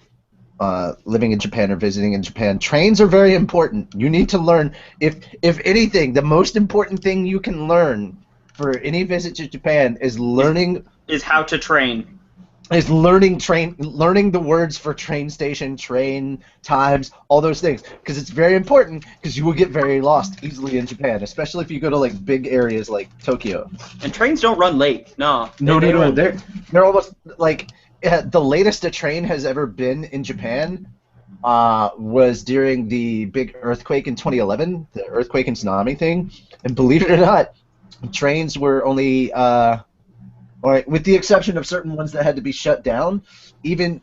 Speaker 1: living in Japan or visiting in Japan, trains are very important. You need to learn, if anything, the most important thing you can learn for any visit to Japan is
Speaker 4: how to train.
Speaker 1: Is learning the words for train station, train times, all those things, because it's very important. Because you will get very lost easily in Japan, especially if you go to like big areas like Tokyo.
Speaker 4: And trains don't run late. No.
Speaker 1: No. They're almost like the latest a train has ever been in Japan was during the big earthquake in 2011, the earthquake and tsunami thing. And believe it or not, trains were only. All right, with the exception of certain ones that had to be shut down, even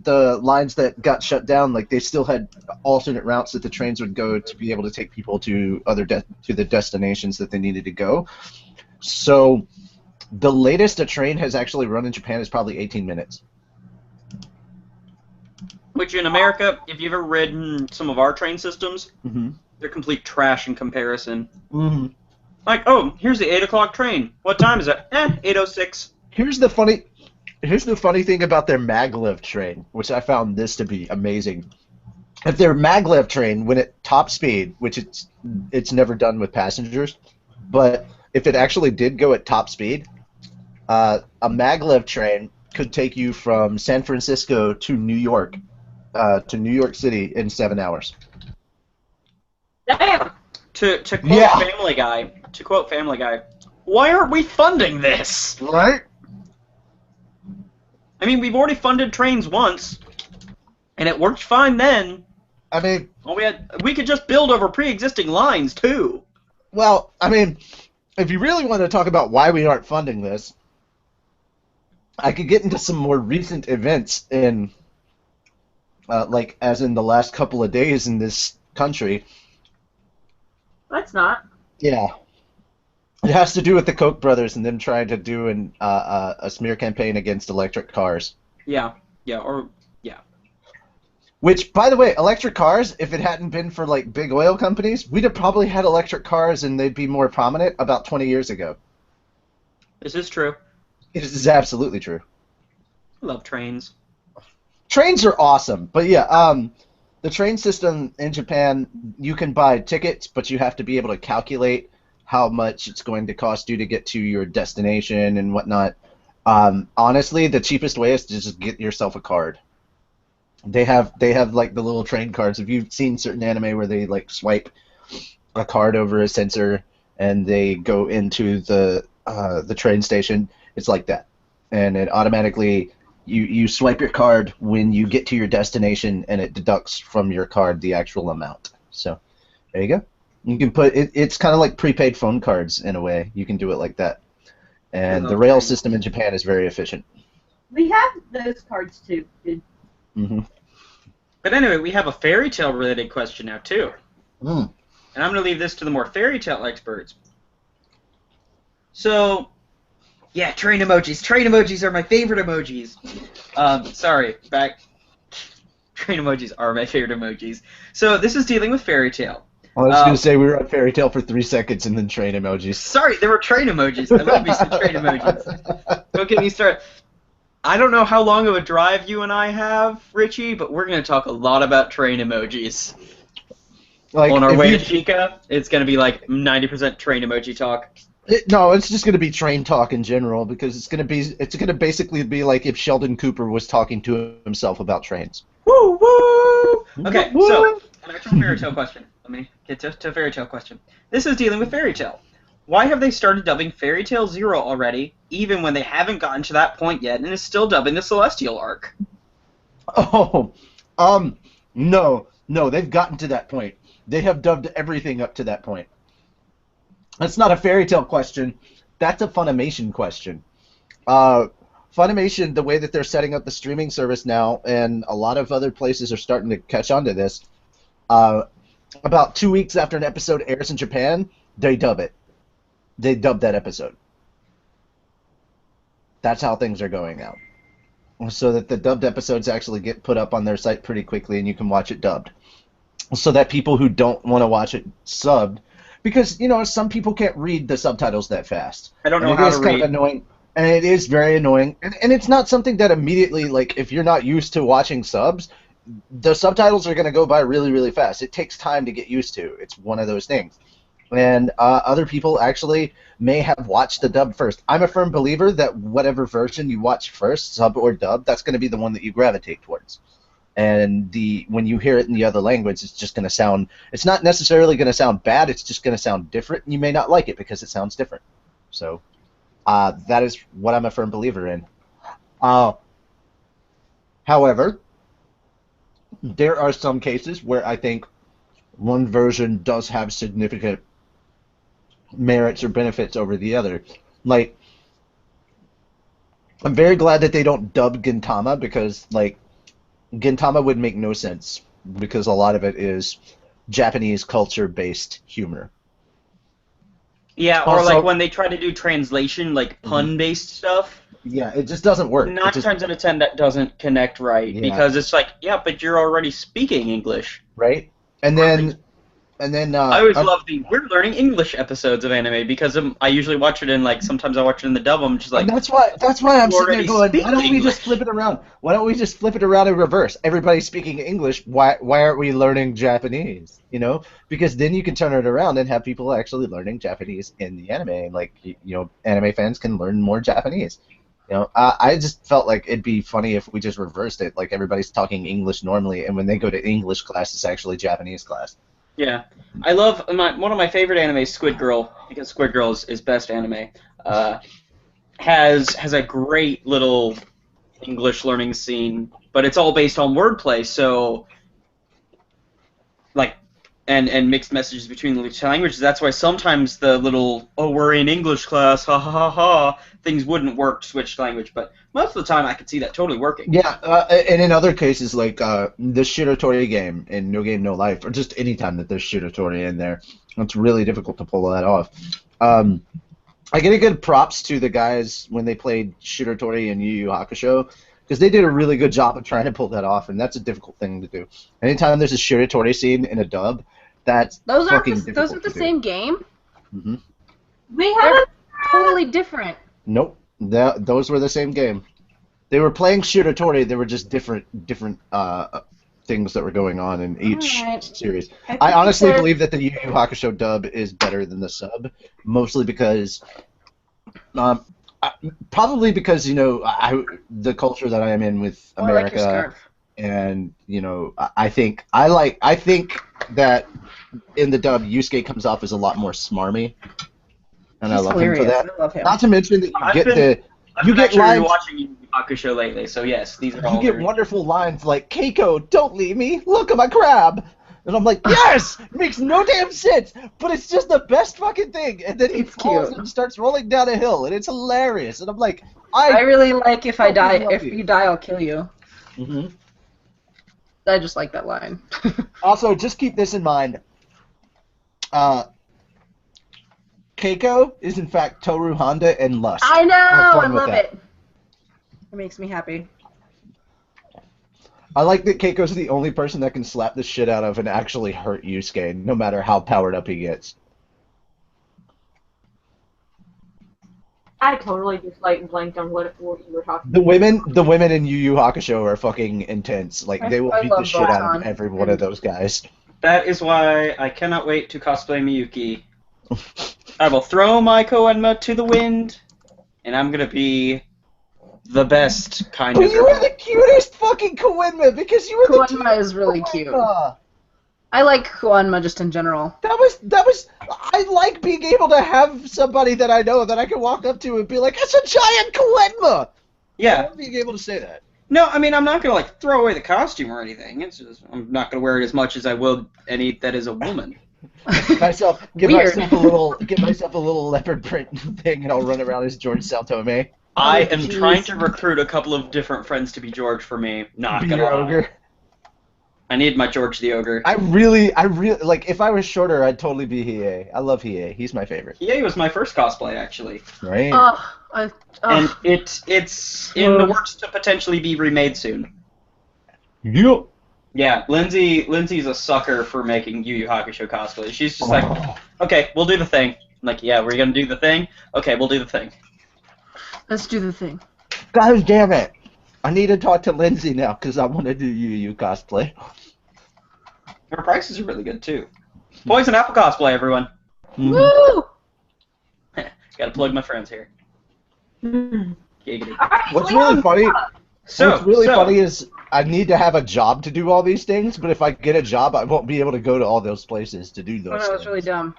Speaker 1: the lines that got shut down, like they still had alternate routes that the trains would go to be able to take people to to the destinations that they needed to go. So the latest a train has actually run in Japan is probably 18 minutes.
Speaker 4: Which in America, if you've ever ridden some of our train systems, they're complete trash in comparison. Like, oh, here's the 8 o'clock train. What time is it? 8:06.
Speaker 1: Here's the funny thing about their maglev train, which I found this to be amazing. If their maglev train went at top speed, which it's never done with passengers, but if it actually did go at top speed, a maglev train could take you from San Francisco to New York City in 7 hours.
Speaker 2: Damn.
Speaker 4: To quote Family Guy, why aren't we funding this?
Speaker 1: Right?
Speaker 4: I mean, we've already funded trains once, and it worked fine then.
Speaker 1: I mean,
Speaker 4: Well, we could just build over pre-existing lines too.
Speaker 1: well, I mean, if you really want to talk about why we aren't funding this, I could get into some more recent events in, like, as in the last couple of days in this country.
Speaker 2: Let's not.
Speaker 1: Yeah. It has to do with the Koch brothers and them trying to do a smear campaign against electric cars.
Speaker 4: Yeah.
Speaker 1: Which, by the way, electric cars, if it hadn't been for like big oil companies, we'd have probably had electric cars and they'd be more prominent about 20 years ago.
Speaker 4: This is true.
Speaker 1: It is absolutely true.
Speaker 4: I love trains.
Speaker 1: Trains are awesome, but yeah, the train system in Japan, you can buy tickets, but you have to be able to calculate how much it's going to cost you to get to your destination and whatnot. Honestly, the cheapest way is to just get yourself a card. They have like the little train cards. If you've seen certain anime where they like swipe a card over a sensor and they go into the train station, it's like that, and it automatically you swipe your card when you get to your destination, and it deducts from your card the actual amount. So there you go. You can put it. It's kind of like prepaid phone cards in a way. You can do it like that, and the rail system in Japan is very efficient.
Speaker 2: We have those cards too, dude.
Speaker 1: Mm-hmm.
Speaker 4: But anyway, we have a fairy tale related question now too.
Speaker 1: Mm.
Speaker 4: And I'm going to leave this to the more fairy tale experts. So, yeah, train emojis. Train emojis are my favorite emojis. Sorry, back. Train emojis are my favorite emojis. So this is dealing with fairy tale.
Speaker 1: I was going to say we were on fairy tale for 3 seconds and then train emojis.
Speaker 4: Sorry, there were train emojis. I love me some train emojis. Don't get me started. I don't know how long of a drive you and I have, Richie, but we're going to talk a lot about train emojis.
Speaker 1: Like,
Speaker 4: on our way to Chica, it's going to be like 90% train emoji talk.
Speaker 1: No, it's just going to be train talk in general, because it's going to basically be like if Sheldon Cooper was talking to himself about trains.
Speaker 4: Woo woo! Okay, so an actual fairy tale question. Let me get to a fairy tale question. This is dealing with fairy tale. Why have they started dubbing Fairy Tail Zero already, even when they haven't gotten to that point yet, and is still dubbing the Celestial arc?
Speaker 1: Oh, no, they've gotten to that point. They have dubbed everything up to that point. That's not a fairy tale question. That's a Funimation question. Funimation, the way that they're setting up the streaming service now, and a lot of other places are starting to catch on to this, about 2 weeks after an episode airs in Japan, they dub it. They dub that episode. That's how things are going now. So that the dubbed episodes actually get put up on their site pretty quickly and you can watch it dubbed. So that people who don't want to watch it subbed, because, you know, some people can't read the subtitles that fast.
Speaker 4: I don't know how to read.
Speaker 1: It is kind of annoying. And it is very annoying. And it's not something that immediately, like, if you're not used to watching subs, the subtitles are going to go by really, really fast. It takes time to get used to. It's one of those things. And other people actually may have watched the dub first. I'm a firm believer that whatever version you watch first, sub or dub, that's going to be the one that you gravitate towards. And when you hear it in the other language, it's just going to sound, it's not necessarily going to sound bad, it's just going to sound different, and you may not like it because it sounds different. So that is what I'm a firm believer in. However, there are some cases where I think one version does have significant merits or benefits over the other. Like, I'm very glad that they don't dub Gintama, because, like, Gintama would make no sense, because a lot of it is Japanese culture-based humor.
Speaker 4: Yeah, or
Speaker 1: Also,
Speaker 4: like when they try to do translation, like pun-based stuff.
Speaker 1: Yeah, it just doesn't work.
Speaker 4: 9 times out of 10 that doesn't connect right, because it's like, yeah, but you're already speaking English.
Speaker 1: Right? And then
Speaker 4: I always love the we're learning English episodes of anime, because I usually watch it in, like, sometimes I watch it in the dub. I'm just like,
Speaker 1: and that's why I'm sitting there going, why don't we
Speaker 4: English.
Speaker 1: just flip it around? Why don't we just flip it around in reverse? Everybody's speaking English. Why aren't we learning Japanese? You know, because then you can turn it around and have people actually learning Japanese in the anime. Like, you know, anime fans can learn more Japanese. You know, I just felt like it'd be funny if we just reversed it. Like, everybody's talking English normally, and when they go to English class, it's actually Japanese class.
Speaker 4: Yeah, I love one of my favorite animes, Squid Girl, because Squid Girl is best anime. Has a great little English learning scene, but it's all based on wordplay. So and mixed messages between the two languages. That's why sometimes the little, oh, we're in English class, ha ha ha ha, things wouldn't work to switch language, but most of the time I could see that totally working.
Speaker 1: Yeah, and in other cases, like the Shiratori game in No Game No Life, or just any time that there's Shiratori in there, it's really difficult to pull that off. I get a good props to the guys when they played Shiratori in Yu Yu Hakusho, because they did a really good job of trying to pull that off, and that's a difficult thing to do. Anytime there's a Shiratori scene in a dub, that's
Speaker 5: Those are
Speaker 1: fucking difficult
Speaker 5: those are the
Speaker 1: to do.
Speaker 5: same game.
Speaker 1: Mm-hmm.
Speaker 2: We have
Speaker 5: Totally different.
Speaker 1: Nope, those were the same game. They were playing Shiratori. They were just different things that were going on in each
Speaker 5: Alright.
Speaker 1: series.
Speaker 5: think
Speaker 1: I honestly
Speaker 5: they're-
Speaker 1: believe that the Yu Yu Hakusho dub is better than the sub, mostly because, probably because the culture that I am in with
Speaker 5: Oh, I like your
Speaker 1: America,
Speaker 5: scarf.
Speaker 1: and I think that in the dub Yusuke comes off as a lot more smarmy, and I
Speaker 5: He's
Speaker 1: love
Speaker 5: hilarious.
Speaker 1: him for that.
Speaker 5: I love him.
Speaker 1: Not to mention that you
Speaker 4: I've
Speaker 1: get
Speaker 4: been- I've
Speaker 1: you
Speaker 4: been
Speaker 1: get
Speaker 4: actually
Speaker 1: lines.
Speaker 4: watching Yu Yu Hakusho lately, so yes, these are all
Speaker 1: You get
Speaker 4: very-
Speaker 1: wonderful lines like, Keiko, don't leave me, look at my crab. And I'm like, yes! It makes no damn sense, but it's just the best fucking thing. And then he
Speaker 5: It's
Speaker 1: falls
Speaker 5: cute.
Speaker 1: and starts rolling down a hill, and it's hilarious. And I'm like,
Speaker 5: I really like if I die.
Speaker 1: love
Speaker 5: If
Speaker 1: you.
Speaker 5: you die, I'll kill you.
Speaker 1: Mhm.
Speaker 5: I just like that line.
Speaker 1: Also, just keep this in mind. Keiko is in fact Toru Honda and Lust.
Speaker 5: I know.
Speaker 1: Have fun
Speaker 5: I
Speaker 1: with
Speaker 5: love
Speaker 1: that.
Speaker 5: it. It makes me happy.
Speaker 1: I like that Keiko's the only person that can slap the shit out of and actually hurt Yusuke, no matter how powered up he gets.
Speaker 2: I totally just blanked on what you were talking
Speaker 1: The women in Yu Yu Hakusho are fucking intense. Like, they will
Speaker 5: I
Speaker 1: beat the
Speaker 5: love
Speaker 1: shit out of
Speaker 5: Botan.
Speaker 1: every one of those guys.
Speaker 4: That is why I cannot wait to cosplay Miyuki. I will throw my Koenma to the wind, and I'm gonna be the best kind
Speaker 1: But
Speaker 4: of
Speaker 1: you were
Speaker 4: girl.
Speaker 1: the cutest fucking Koenma because you were the
Speaker 5: Koenma
Speaker 1: cutest
Speaker 5: is really cute.
Speaker 1: Koenma.
Speaker 5: I like Koenma just in general.
Speaker 1: That was. I like being able to have somebody that I know that I can walk up to and be like, "It's a giant Koenma." I
Speaker 4: Yeah.
Speaker 1: love being able to say that.
Speaker 4: No, I mean, I'm not gonna throw away the costume or anything. It's just I'm not gonna wear it as much as I will any that is a woman.
Speaker 1: Give myself a
Speaker 5: Weird.
Speaker 1: little leopard print thing, and I'll run around as George Saltome.
Speaker 4: I
Speaker 5: Oh,
Speaker 4: am
Speaker 5: jeez.
Speaker 4: trying to recruit a couple of different friends to be George for me. Not
Speaker 1: Be
Speaker 4: gonna
Speaker 1: your
Speaker 4: lie.
Speaker 1: ogre.
Speaker 4: I need my George the Ogre.
Speaker 1: I really like. If I was shorter, I'd totally be Hiei. I love Hiei. He's my favorite.
Speaker 4: He was my first cosplay, actually.
Speaker 1: Right.
Speaker 4: And it's in the works to potentially be remade soon.
Speaker 1: Yep.
Speaker 4: Yeah, Lindsay's a sucker for making Yu Yu Hakusho cosplay. She's just like, okay, we'll do the thing. I'm like, yeah, we're gonna do the thing? Okay, we'll do the thing.
Speaker 5: Let's do the thing.
Speaker 1: God damn it! I need to talk to Lindsay now because I want to do Yu Yu cosplay.
Speaker 4: Her prices are really good, too. Poison Apple cosplay, everyone.
Speaker 1: Mhm.
Speaker 5: Woo!
Speaker 4: Gotta plug my friends here.
Speaker 2: about.
Speaker 4: Giggity.
Speaker 2: Alright,
Speaker 1: What's
Speaker 2: we
Speaker 1: really
Speaker 2: have-
Speaker 1: funny?
Speaker 4: So,
Speaker 1: What's really funny is I need to have a job to do all these things, but if I get a job, I won't be able to go to all those places to do
Speaker 5: Oh
Speaker 1: those
Speaker 5: no,
Speaker 1: things.
Speaker 5: it's really dumb.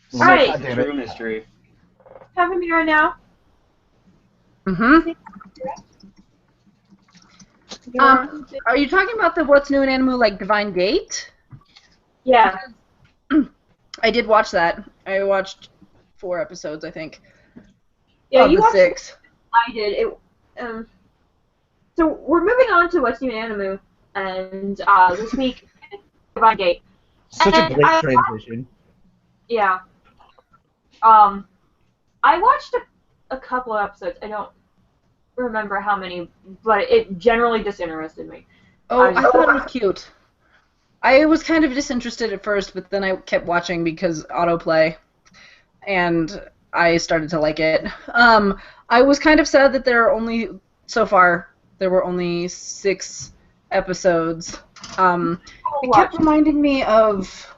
Speaker 1: So,
Speaker 2: Right.
Speaker 1: God damn it.
Speaker 4: True mystery.
Speaker 2: Have a mirror now.
Speaker 5: Mm-hmm. Are you talking about the What's New in Animoo, like Divine Gate?
Speaker 2: Yeah.
Speaker 5: I did watch that. I watched 4 episodes, I think.
Speaker 2: Yeah,
Speaker 5: of
Speaker 2: you
Speaker 5: the
Speaker 2: watched
Speaker 5: 6.
Speaker 2: I did. So we're moving on to What's New in Animoo, and this week, Divine Gate.
Speaker 1: Such a
Speaker 2: And
Speaker 1: great
Speaker 2: I-
Speaker 1: transition.
Speaker 2: Yeah. I watched a couple of episodes. I don't remember how many, but it generally disinterested me.
Speaker 5: Oh, I thought it was cute. I was kind of disinterested at first, but then I kept watching because autoplay, and I started to like it. I was kind of sad that so far, there were only 6 episodes. It kept reminding me of,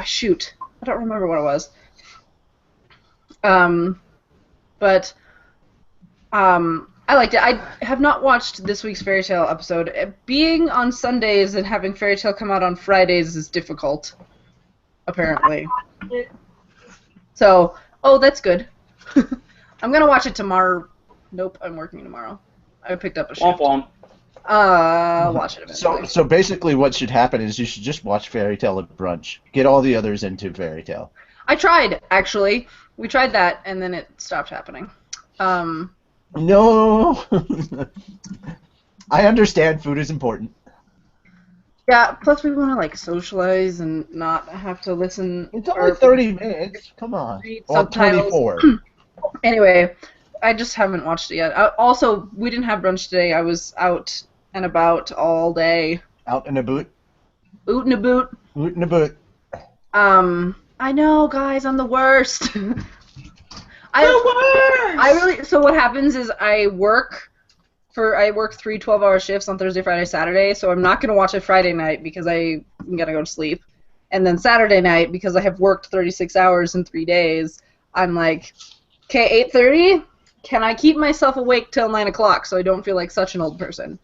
Speaker 5: shoot, I don't remember what it was. I liked it. I have not watched this week's Fairy Tail episode. Being on Sundays and having Fairy Tail come out on Fridays is difficult, apparently. So, that's good. I'm gonna watch it tomorrow. Nope, I'm working tomorrow. I picked up a shift.
Speaker 4: Womp womp.
Speaker 5: Watch it eventually.
Speaker 1: So basically, what should happen is you should just watch Fairy Tale at brunch. Get all the others into Fairy Tale.
Speaker 5: I tried, actually. We tried that, and then it stopped happening.
Speaker 1: No. I understand food is important.
Speaker 5: Yeah, plus we want to, like, socialize and not have to listen.
Speaker 1: It's only 30 minutes. Come on.
Speaker 5: Read
Speaker 1: Or
Speaker 5: subtitles.
Speaker 1: 24.
Speaker 5: Anyway, I just haven't watched it yet. Also, we didn't have brunch today. I was out and about all day.
Speaker 1: Out in a boot.
Speaker 5: Oot and a boot.
Speaker 1: Oot in a boot.
Speaker 5: I know, guys, I'm the worst. So what happens is I work 3 12-hour shifts on Thursday, Friday, Saturday, so I'm not going to watch it Friday night because I'm going to go to sleep. And then Saturday night, because I have worked 36 hours in 3 days, I'm like, okay, 8:30? Can I keep myself awake till 9 o'clock so I don't feel like such an old person?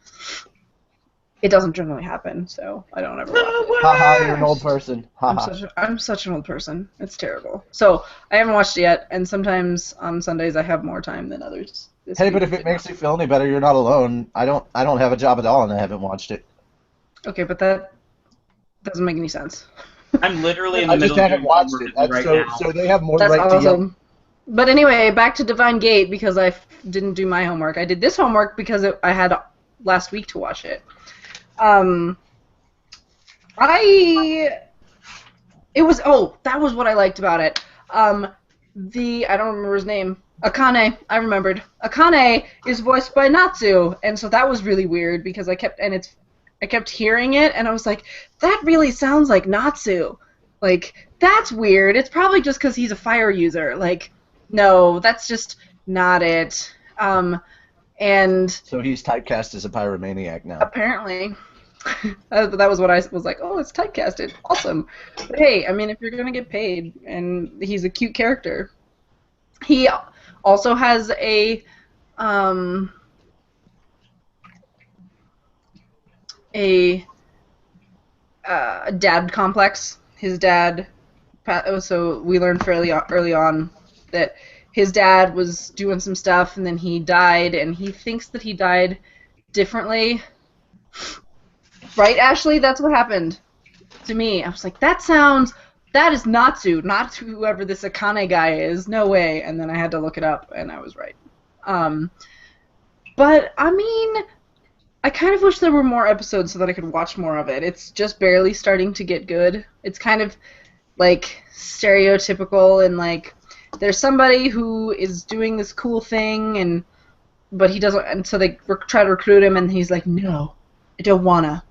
Speaker 5: It doesn't generally happen, so I don't ever watch it.
Speaker 1: Haha, you're an old person. Haha.
Speaker 5: I'm such an old person. It's terrible. So I haven't watched it yet, and sometimes on Sundays I have more time than others.
Speaker 1: Hey, but if it makes you feel any better, you're not alone. I don't have a job at all, and I haven't watched it.
Speaker 5: Okay, but that doesn't make any sense.
Speaker 4: I'm literally in
Speaker 1: I
Speaker 4: the
Speaker 1: just
Speaker 4: middle of
Speaker 1: haven't
Speaker 4: doing
Speaker 1: watched
Speaker 4: homework
Speaker 1: it.
Speaker 4: right
Speaker 1: So
Speaker 4: now.
Speaker 1: so they have more
Speaker 5: That's
Speaker 1: right to yell.
Speaker 5: awesome. But anyway, back to Divine Gate because I didn't do my homework. I did this homework because I had last week to watch it. That was what I liked about it. I don't remember his name. Akane, I remembered. Akane is voiced by Natsu, and so that was really weird because I kept hearing it, and I was like, that really sounds like Natsu. Like, that's weird. It's probably just because he's a fire user. Like, no, that's just not it. And
Speaker 1: So he's typecast as a pyromaniac now.
Speaker 5: apparently, that was what I was like, oh, it's typecasted. Awesome. But hey, I mean, if you're going to get paid, and he's a cute character. He also has a dad complex. His dad, so we learned fairly early on that his dad was doing some stuff, and then he died, and he thinks that he died differently. Right, Ashley? That's what happened to me. I was like, that is Natsu, not whoever this Akane guy is. No way. And then I had to look it up, and I was right. But, I mean, I kind of wish there were more episodes so that I could watch more of it. It's just barely starting to get good. It's kind of, like, stereotypical, and, like, there's somebody who is doing this cool thing, but he doesn't, and so they try to recruit him, and he's like, no, I don't wanna.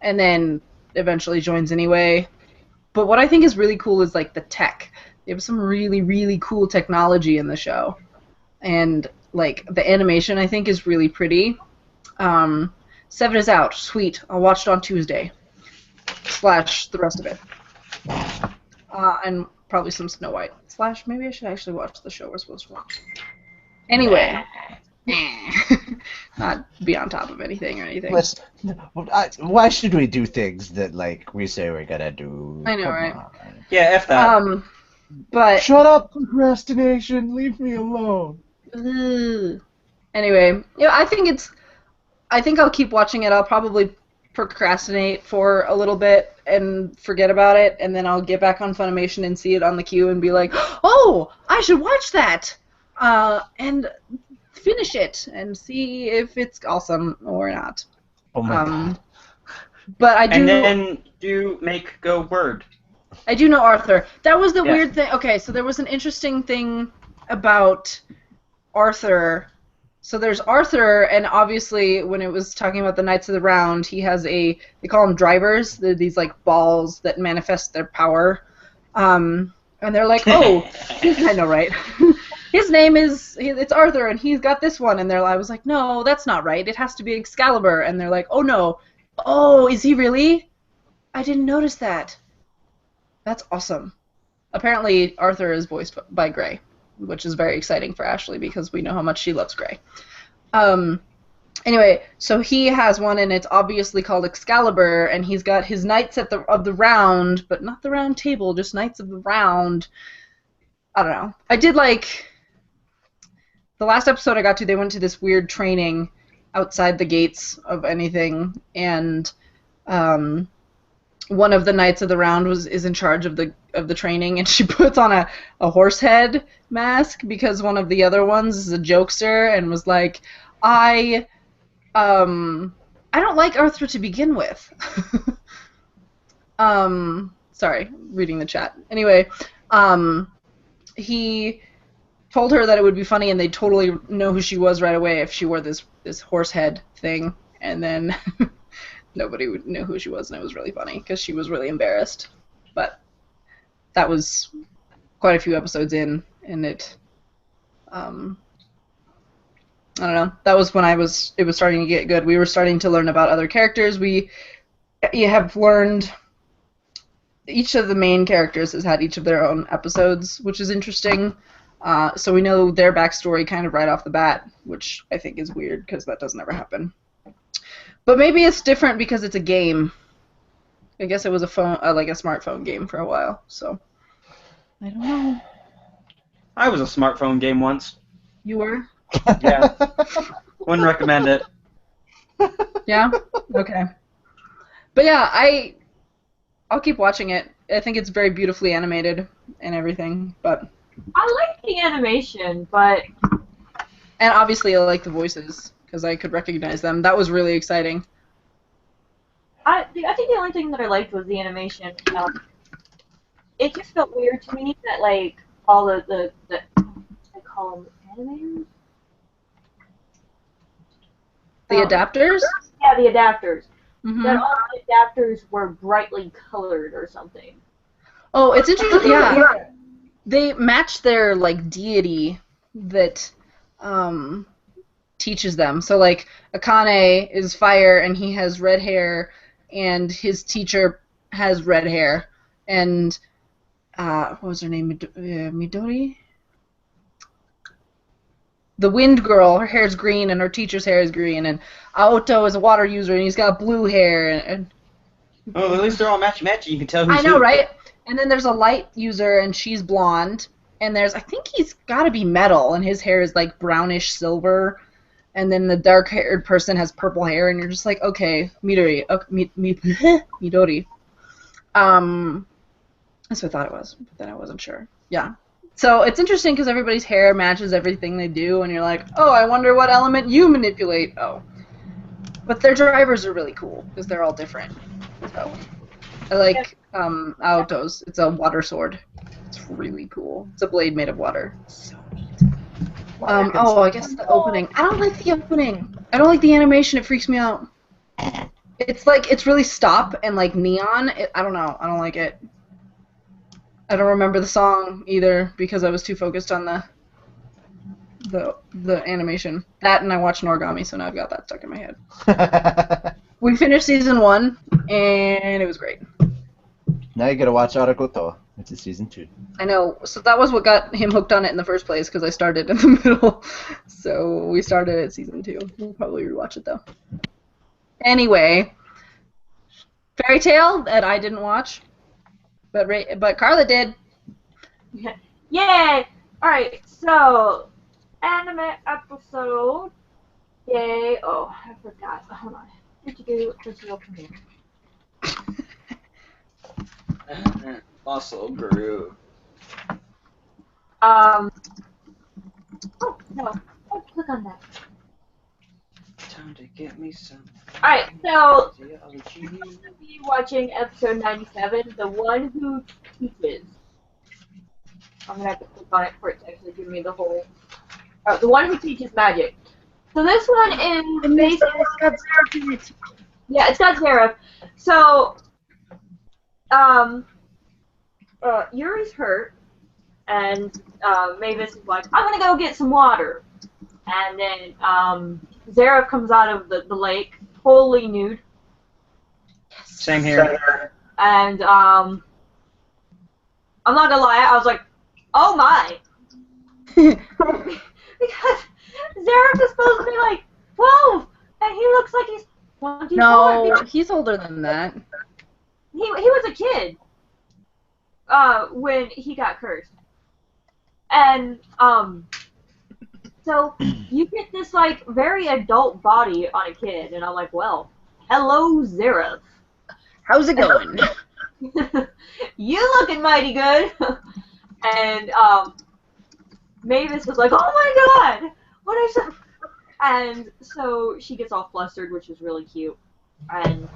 Speaker 5: And then eventually joins anyway. But what I think is really cool is, like, the tech. They have some really, really cool technology in the show. And, like, the animation, I think, is really pretty. 7 is out. Sweet. I'll watch it on Tuesday. / the rest of it. And probably some Snow White. / maybe I should actually watch the show we're supposed to watch. Anyway. Not be on top of anything or anything.
Speaker 1: Why should we do things that, like, we say we're gonna do?
Speaker 5: I know,
Speaker 1: Come
Speaker 5: right?
Speaker 1: on.
Speaker 4: Yeah, F that.
Speaker 5: But
Speaker 1: Shut up, procrastination. Leave me alone.
Speaker 5: anyway, yeah, I think I'll keep watching it. I'll probably procrastinate for a little bit and forget about it, and then I'll get back on Funimation and see it on the queue and be like, oh, I should watch that, and finish it and see if it's awesome or not.
Speaker 1: Oh my god.
Speaker 5: But I do.
Speaker 4: And then do make go word.
Speaker 5: I do know Arthur. That was the
Speaker 4: Yeah.
Speaker 5: weird thing. Okay, so there was an interesting thing about Arthur. So there's Arthur, and obviously when it was talking about the Knights of the Round, he has they call them drivers. They're these, like, balls that manifest their power. And they're like, oh, I know, right? His name it's Arthur, and he's got this one. And I was like, no, that's not right. It has to be Excalibur. And they're like, oh, no. Oh, is he really? I didn't notice that. That's awesome. Apparently, Arthur is voiced by Gray, which is very exciting for Ashley because we know how much she loves Gray. Anyway, so he has one, and it's obviously called Excalibur, and he's got his Knights of the Round, but not the Round Table, just Knights of the Round. I don't know. I did like the last episode I got to. They went to this weird training outside the gates of anything, and one of the knights of the round is in charge of the training, and she puts on a horse head mask because one of the other ones is a jokester and was like, I don't like Arthur to begin with. Sorry, reading the chat. Anyway, he told her that it would be funny and they'd totally know who she was right away if she wore this horse head thing, and then nobody would know who she was, and it was really funny because she was really embarrassed. But that was quite a few episodes in, and it, I don't know. That was when it was starting to get good. We were starting to learn about other characters. You have learned. Each of the main characters has had each of their own episodes, which is interesting. So we know their backstory kind of right off the bat, which I think is weird because that doesn't ever happen. But maybe it's different because it's a game. I guess it was a phone, like a smartphone game for a while. So I don't know.
Speaker 4: I was a smartphone game once.
Speaker 5: You were?
Speaker 4: Yeah. Wouldn't recommend it.
Speaker 5: Yeah? Okay. But yeah, I'll keep watching it. I think it's very beautifully animated and everything, but...
Speaker 2: I like the animation, but...
Speaker 5: And obviously I like the voices, because I could recognize them. That was really exciting.
Speaker 2: I think the only thing that I liked was the animation. It just felt weird to me that, like, all the I call them animators?
Speaker 5: The adapters?
Speaker 2: Yeah, the adapters.
Speaker 5: Mm-hmm.
Speaker 2: That all the adapters were brightly colored or something.
Speaker 5: Oh, it's interesting. Yeah. They match their, like, deity that teaches them. So, like, Akane is fire, and he has red hair, and his teacher has red hair. And, what was her name? Midori? The wind girl, her hair's green, and her teacher's hair is green. And Aoto is a water user, and he's got blue hair. And
Speaker 4: Oh, at least they're all matchy-matchy. You can tell who's
Speaker 5: I know,
Speaker 4: who.
Speaker 5: right? And then there's a light user, and she's blonde. And I think he's got to be metal, and his hair is like brownish silver. And then the dark-haired person has purple hair, and you're just like, okay, Midori. Midori. That's what I thought it was, but then I wasn't sure. Yeah. So it's interesting because everybody's hair matches everything they do, and you're like, oh, I wonder what element you manipulate. Oh. But their drivers are really cool because they're all different. So I like Aoto's. It's a water sword. It's really cool. It's a blade made of water. So neat. I guess the opening. I don't like the opening. I don't like the animation. It freaks me out. It's like, it's really stop and like neon. I don't know. I don't like it. I don't remember the song either because I was too focused on the animation. That, and I watched Noragami, so now I've got that stuck in my head. We finished season 1, and it was great.
Speaker 1: Now you gotta watch Arakoto, which is season 2.
Speaker 5: I know. So that was what got him hooked on it in the first place, because I started in the middle. So we started at season 2. We'll probably rewatch it, though. Anyway, Fairy Tail that I didn't watch, but Carla did.
Speaker 2: Yay! Alright, so, anime episode. Yay. Oh, I forgot. Hold on. What did you do? First of all, come here.
Speaker 4: Muscle Groove.
Speaker 2: Oh, no. Don't click on that.
Speaker 4: Time to get me some.
Speaker 2: Alright, so,
Speaker 4: physiology.
Speaker 2: I'm going to be watching episode 97, The One Who Teaches. I'm going to have to click on it for it to actually give me the whole... The One Who Teaches Magic. So this one is based on... Yeah, it's got Zeref. So, Yuri's hurt, and Mavis is like, I'm going to go get some water. And then Zeref comes out of the lake, totally nude.
Speaker 4: Same here.
Speaker 2: And I'm not gonna lie, I was like, oh my! Because Zeref is supposed to be like 12, and he looks like he's 24.
Speaker 5: No, he's older than that.
Speaker 2: He was a kid when he got cursed. And So you get this like very adult body on a kid, and I'm like, well, hello, Zeref.
Speaker 5: How's it going?
Speaker 2: You looking mighty good. And Mavis was like, oh my god, what is it? And so she gets all flustered, which is really cute. And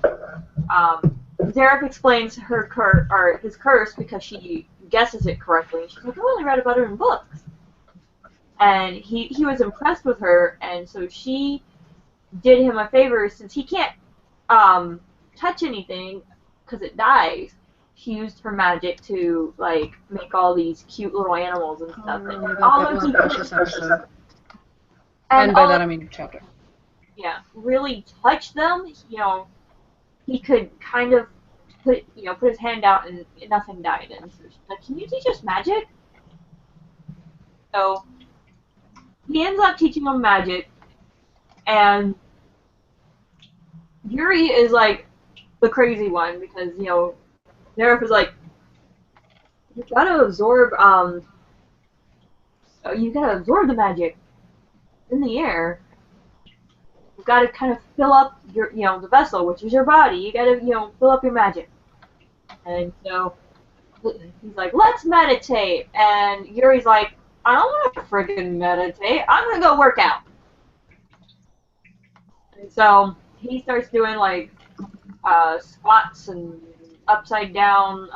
Speaker 2: Zareth explains his curse because she guesses it correctly. She's like, I only read about it in books. And he was impressed with her, and so she did him a favor since he can't touch anything because it dies. She used her magic to like make all these cute little animals and stuff.
Speaker 5: Oh,
Speaker 2: And
Speaker 5: that
Speaker 2: although
Speaker 5: was
Speaker 2: he
Speaker 5: a precious episode.
Speaker 2: and
Speaker 5: And by
Speaker 2: all-
Speaker 5: that I mean chapter.
Speaker 2: yeah, really touch them, he could kind of put his hand out and nothing died. And so she's like, can you teach us magic? So he ends up teaching them magic, and Yuri is like the crazy one because, Nerf is like, you gotta absorb the magic in the air. You've got to kind of fill up your, the vessel, which is your body. You got to, fill up your magic. And so he's like, let's meditate. And Yuri's like, I don't want to friggin' meditate. I'm going to go work out. And so he starts doing, like, squats and upside down,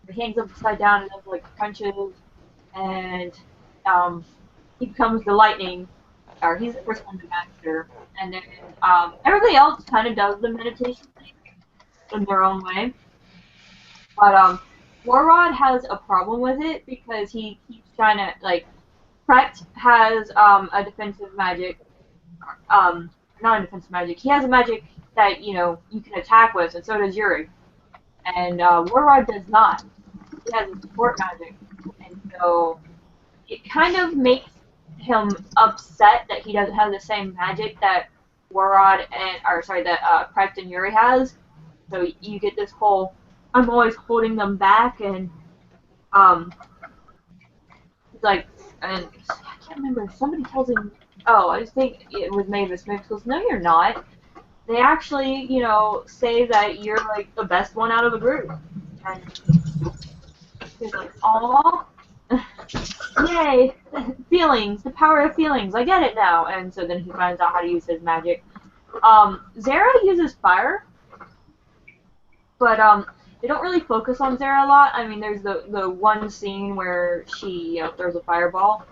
Speaker 2: he hangs upside down and does, like, crunches. And he becomes the lightning. Or he's the first one to master, and then everybody else kind of does the meditation thing in their own way. But Warrod has a problem with it because he keeps trying to Pret has a defensive magic, not a defensive magic. He has a magic that you can attack with, and so does Yuri. And Warrod does not. He has a support magic, and so it kind of makes him upset that he doesn't have the same magic that Pret and Yuri has. So you get this whole, I'm always holding them back, and he's like, and I can't remember. Somebody tells him, oh, I just think it was Mavis. Mavis goes, no, you're not. They actually, say that you're like the best one out of the group. And he's like, aw. Yay! Feelings, the power of feelings. I get it now. And so then he finds out how to use his magic. Zara uses fire, but they don't really focus on Zara a lot. I mean, there's the one scene where she throws a fireball.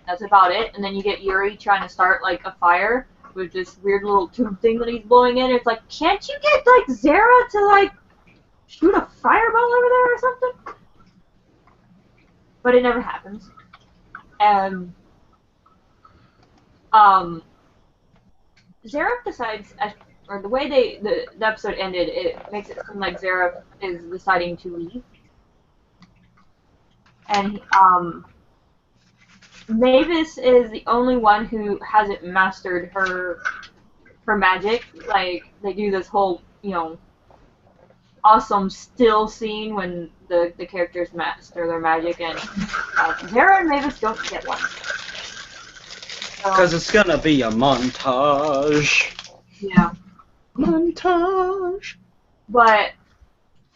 Speaker 2: That's about it. And then you get Yuri trying to start like a fire with this weird little tube thing that he's blowing in. It's like, can't you get like Zara to like shoot a fireball over there or something? But it never happens. And Zareth decides, or the way the episode ended, it makes it seem like Zareth is deciding to leave. And Mavis is the only one who hasn't mastered her magic. Like, they do this whole, awesome still scene when the characters master their magic, and Zara and Mavis don't get one.
Speaker 4: Because it's gonna be a montage.
Speaker 2: Yeah.
Speaker 1: Montage.
Speaker 2: But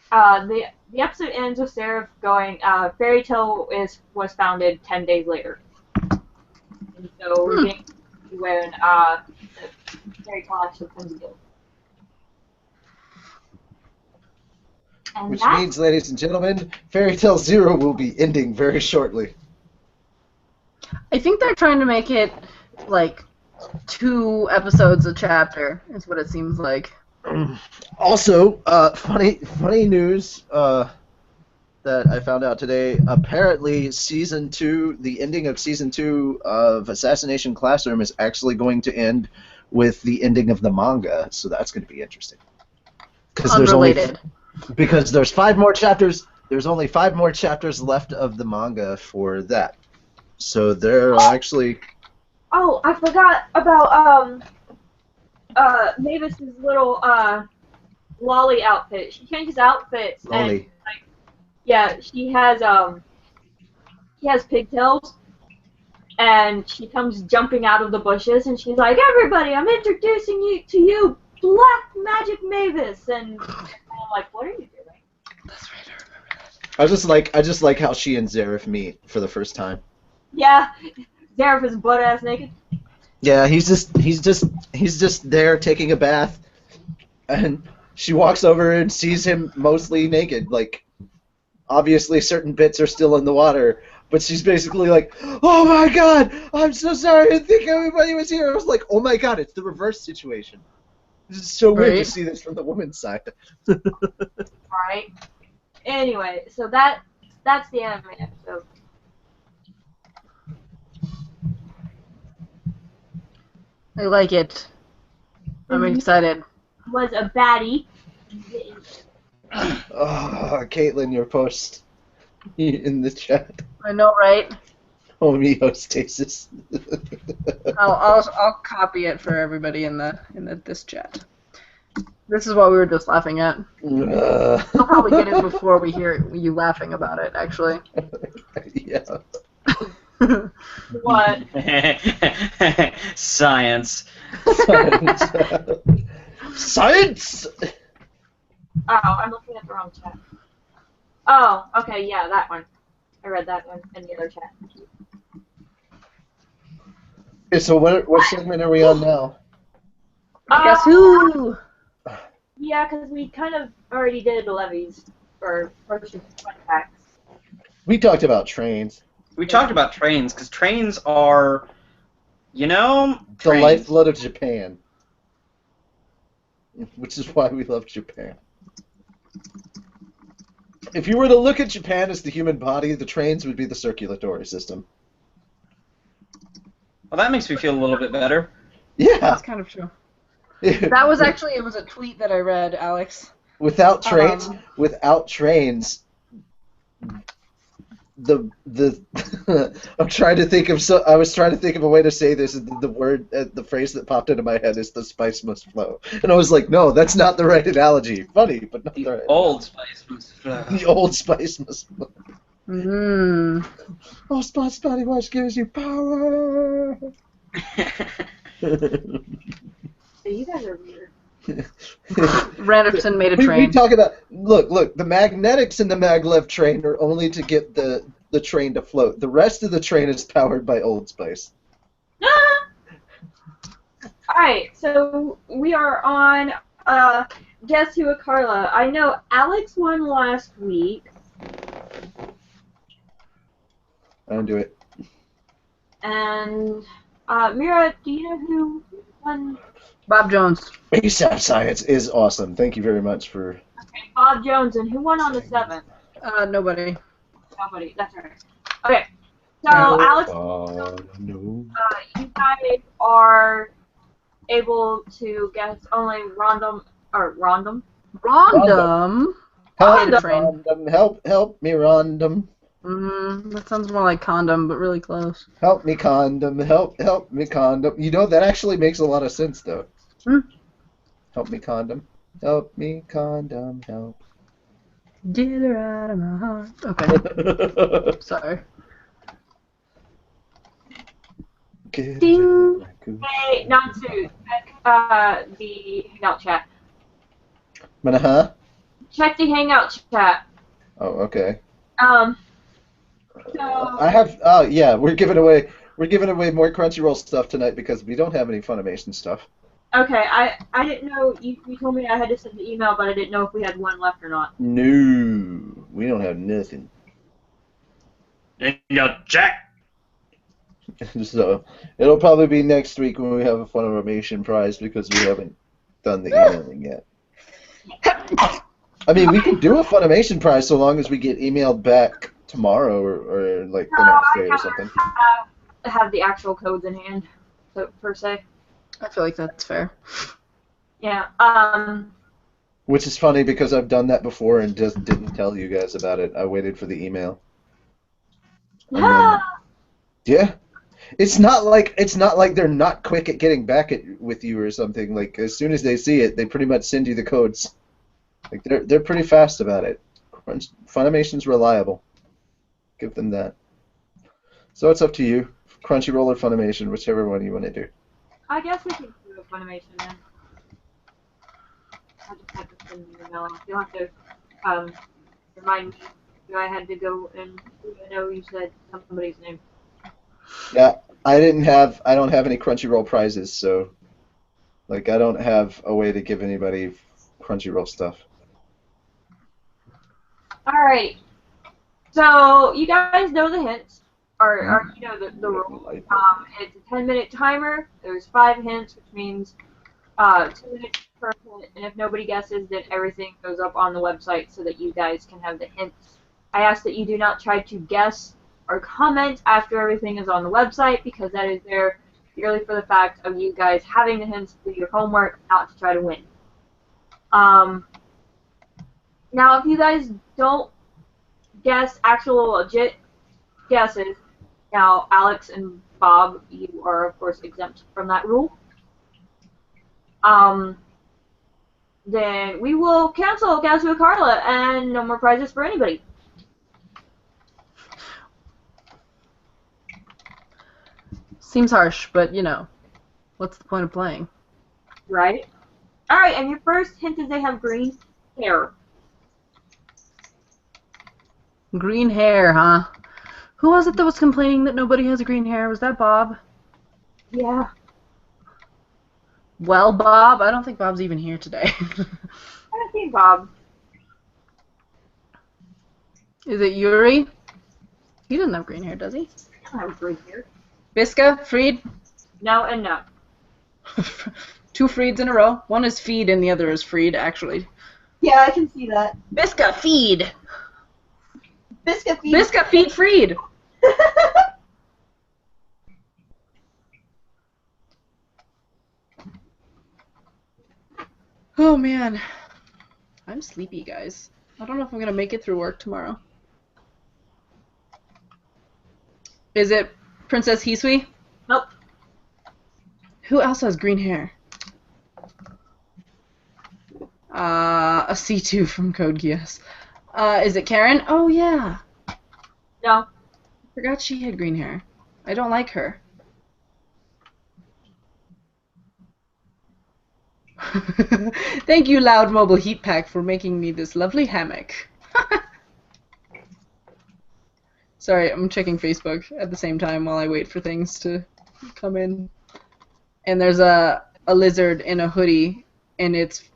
Speaker 2: the episode ends with Sarah going, Fairy Tale was founded 10 days later. And so we're getting to when the Fairy Tale actually comes together. And
Speaker 1: Which means, ladies and gentlemen, Fairy Tale Zero will be ending very shortly.
Speaker 5: I think they're trying to make it like 2 episodes a chapter, is what it seems like.
Speaker 1: Also, funny news that I found out today. Apparently, the ending of season 2 of Assassination Classroom is actually going to end with the ending of the manga. So that's going to be interesting.
Speaker 5: Unrelated.
Speaker 1: Because there's 5 more chapters. There's only 5 more chapters left of the manga for that. So they're actually.
Speaker 2: Oh, I forgot about Mavis's little lolly outfit. She changes outfits and she has pigtails, And she comes jumping out of the bushes, and she's like, "Everybody, I'm introducing you, Black Magic Mavis." And I'm like, "What are you doing?"
Speaker 5: That's right, I remember that.
Speaker 1: I just like how she and Zareth meet for the first time.
Speaker 2: Yeah, Zareth is butt ass naked.
Speaker 1: Yeah, he's just there taking a bath, and she walks over and sees him mostly naked. Like, obviously certain bits are still in the water, but she's basically like, "Oh my god, I'm so sorry, I didn't think everybody was here." I was like, "Oh my god, it's the reverse situation." This is so weird to
Speaker 5: Right.
Speaker 1: see this from the woman's side.
Speaker 2: Alright. Anyway, so that's the anime episode.
Speaker 5: I like it. I'm excited.
Speaker 2: Was a baddie.
Speaker 1: Oh, Caitlin, your post in the chat.
Speaker 5: I know, right?
Speaker 1: Homeostasis.
Speaker 5: I'll copy it for everybody in this chat. This is what we were just laughing at. I'll probably get it before we hear you laughing about it, actually.
Speaker 1: Yeah.
Speaker 2: What?
Speaker 4: Science.
Speaker 1: Science!
Speaker 2: Oh, I'm looking at the wrong chat. Oh, okay, yeah, that one. I read that one in the other chat.
Speaker 1: Okay, so what segment are we on now?
Speaker 5: Guess who?
Speaker 2: Yeah, because we kind of already did levies for first fun facts.
Speaker 1: We talked about trains.
Speaker 4: We talked about trains, because trains are,
Speaker 1: The
Speaker 4: trains.
Speaker 1: lifeblood of Japan. Which is why we love Japan. If you were to look at Japan as the human body, the trains would be the circulatory system.
Speaker 4: Well, that makes me feel a little bit better.
Speaker 1: Yeah.
Speaker 5: That's kind of true. That was actually, it was a tweet that I read, Alex.
Speaker 1: Without trains, the I'm trying to think of I was trying to think of a way to say this, and the phrase that popped into my head is "the spice must flow," and I was like, no, that's not the right analogy. Funny, but not the right.
Speaker 4: Old Spice must flow.
Speaker 1: The old spice must flow.
Speaker 5: Mmm.
Speaker 1: Oh, Spot's body wash gives you power.
Speaker 2: So you guys are weird.
Speaker 5: Randerson made a
Speaker 1: We
Speaker 5: train.
Speaker 1: talk about look. The magnetics in the maglev train are only to get the train to float. The rest of the train is powered by Old Spice.
Speaker 2: Alright, so we are on Guess Who With Carla. I know Alex won last week.
Speaker 1: I don't do it.
Speaker 2: And Mira, do you know who won?
Speaker 5: Bob Jones.
Speaker 1: ASAP Science is awesome. Thank you very much for.
Speaker 2: Okay, Bob Jones, and who won on the 7th?
Speaker 5: Nobody.
Speaker 2: Nobody, that's right. Okay, so Alex,
Speaker 1: No.
Speaker 2: you guys are able to guess only random.
Speaker 5: Rondom.
Speaker 1: Help,
Speaker 5: Train.
Speaker 1: Rondom. Help me, Rondom.
Speaker 5: That sounds more like condom, but really close.
Speaker 1: Help me, condom. Help me, condom. You know, that actually makes a lot of sense, though. Help me, condom. Help me, condom. Help.
Speaker 5: Get her out of my heart. Okay. Sorry.
Speaker 1: Get
Speaker 5: Ding.
Speaker 2: Hey, Natsu, check the Hangout chat.
Speaker 1: Huh?
Speaker 2: Check the Hangout chat.
Speaker 1: Oh, okay.
Speaker 2: So
Speaker 1: I have. Oh, yeah. We're giving away more Crunchyroll stuff tonight because we don't have any Funimation stuff.
Speaker 2: okay, I didn't know you told me I had to send the email, but I didn't know if we had one left or not.
Speaker 1: No, we don't have nothing.
Speaker 4: Jack.
Speaker 1: So it'll probably be next week when we have a Funimation prize because we haven't done the emailing yet. I mean, we can do a Funimation prize so long as we get emailed back tomorrow or like the next day or something.
Speaker 2: Have the actual codes in hand, so per se.
Speaker 5: I feel like that's fair.
Speaker 2: Yeah.
Speaker 1: Which is funny because I've done that before and just didn't tell you guys about it. I waited for the email. And then, yeah. It's not like they're not quick at getting back with you or something. Like as soon as they see it, they pretty much send you the codes. Like they're pretty fast about it. Funimation's reliable. Give them that. So it's up to you. Crunchyroll or Funimation, whichever one you want to do.
Speaker 2: I guess we can do a Funimation then. I just have to send you an email. You'll have to remind me who I had to go and I know you said somebody's name.
Speaker 1: Yeah, I don't have any Crunchyroll prizes, so like I don't have a way to give anybody Crunchyroll stuff.
Speaker 2: Alright. So you guys know the hints, or you know the rule. It's a 10-minute timer. There's 5 hints, which means 2 minutes per hint. And if nobody guesses, then everything goes up on the website so that you guys can have the hints. I ask that you do not try to guess or comment after everything is on the website because that is there purely for the fact of you guys having the hints to do your homework, not to try to win. Now, if you guys don't guess actual legit guesses, now Alex and Bob, you are of course exempt from that rule. Then we will cancel Guess Who With Carla and no more prizes for anybody.
Speaker 5: Seems harsh, but you know, what's the point of playing?
Speaker 2: Right? Alright, and your first hint is they have green hair.
Speaker 5: Green hair, huh? Who was it that was complaining that nobody has green hair? Was that Bob?
Speaker 2: Yeah.
Speaker 5: Well, Bob, I don't think Bob's even here today.
Speaker 2: I don't see Bob.
Speaker 5: Is it Yuri? He doesn't have green hair, does he?
Speaker 2: I don't have green hair.
Speaker 5: Biska? Fried?
Speaker 2: No and no.
Speaker 5: 2 Frieds in a row. One is feed and the other is Fried, actually.
Speaker 2: Yeah, I can see that.
Speaker 5: Biska, feed!
Speaker 2: Biscuit feed.
Speaker 5: Biska, feed, Fried! Oh man, I'm sleepy, guys. I don't know if I'm gonna make it through work tomorrow. Is it Princess Hisui?
Speaker 2: Nope.
Speaker 5: Who else has green hair? A C2 from Code Geass. Is it Karen? Oh yeah.
Speaker 2: No.
Speaker 5: Forgot she had green hair. I don't like her. Thank you, Loud Mobile Heat Pack, for making me this lovely hammock. Sorry, I'm checking Facebook at the same time while I wait for things to come in. And there's a lizard in a hoodie, and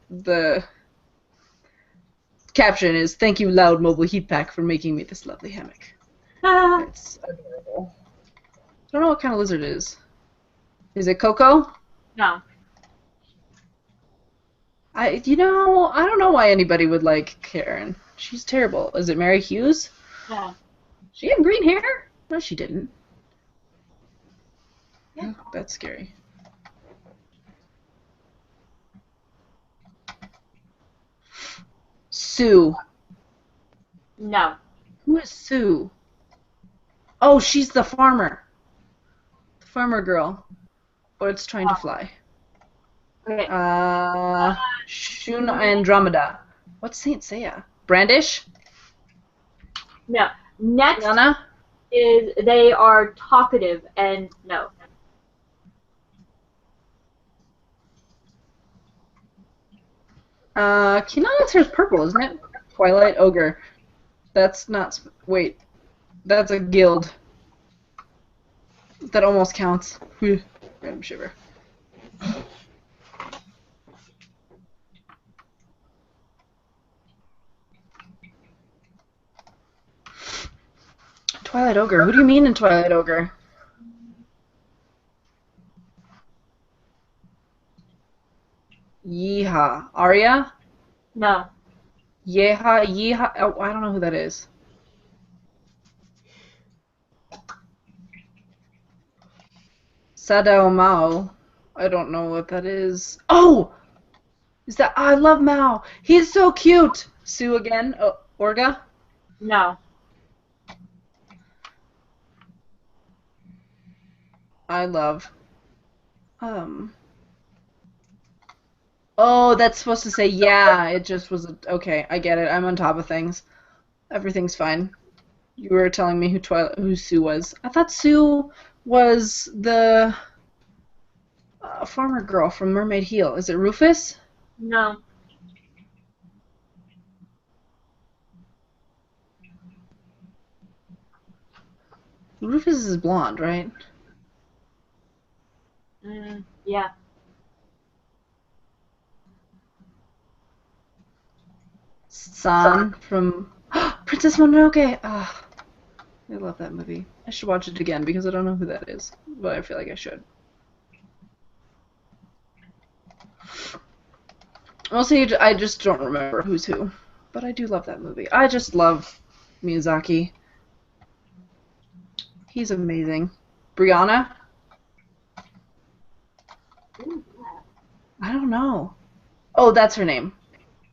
Speaker 5: the caption is, "Thank you, Loud Mobile Heat Pack, for making me this lovely hammock." It's adorable. I don't know what kind of lizard it is. Is it Coco?
Speaker 2: No.
Speaker 5: I don't know why anybody would like Karen. She's terrible. Is it Mary Hughes?
Speaker 2: No.
Speaker 5: She had green hair? No, she didn't.
Speaker 2: Yeah.
Speaker 5: Oh, that's scary. Sue.
Speaker 2: No.
Speaker 5: Who is Sue? Oh, she's the farmer. The farmer girl. Or it's trying to fly.
Speaker 2: Okay.
Speaker 5: Shun Andromeda. What's Saint Seiya? Brandish?
Speaker 2: No. Next
Speaker 5: Yana?
Speaker 2: is they are talkative and no.
Speaker 5: Kinana's hair's purple, isn't it? Twilight Ogre. That's not... Wait. That's a guild. That almost counts. Whew. Random shiver. Twilight Ogre. Who do you mean in Twilight Ogre? Yeehaw. Arya?
Speaker 2: No.
Speaker 5: Yeehaw. Oh, I don't know who that is. Sadao Mao. I don't know what that is. Oh! Is that... I love Mao. He's so cute. Sue again. Oh, Orga?
Speaker 2: No.
Speaker 5: I love. Oh, that's supposed to say yeah. It just was okay. I get it. I'm on top of things. Everything's fine. You were telling me who Sue was. I thought Sue was the farmer girl from Mermaid Heel. Is it Rufus?
Speaker 2: No.
Speaker 5: Rufus is blonde, right?
Speaker 2: Yeah.
Speaker 5: San from Princess Mononoke. Ah, I love that movie. I should watch it again because I don't know who that is, but I feel like I should. Mostly, I just don't remember who's who, but I do love that movie. I just love Miyazaki. He's amazing. Brianna? I don't know. Oh, that's her name.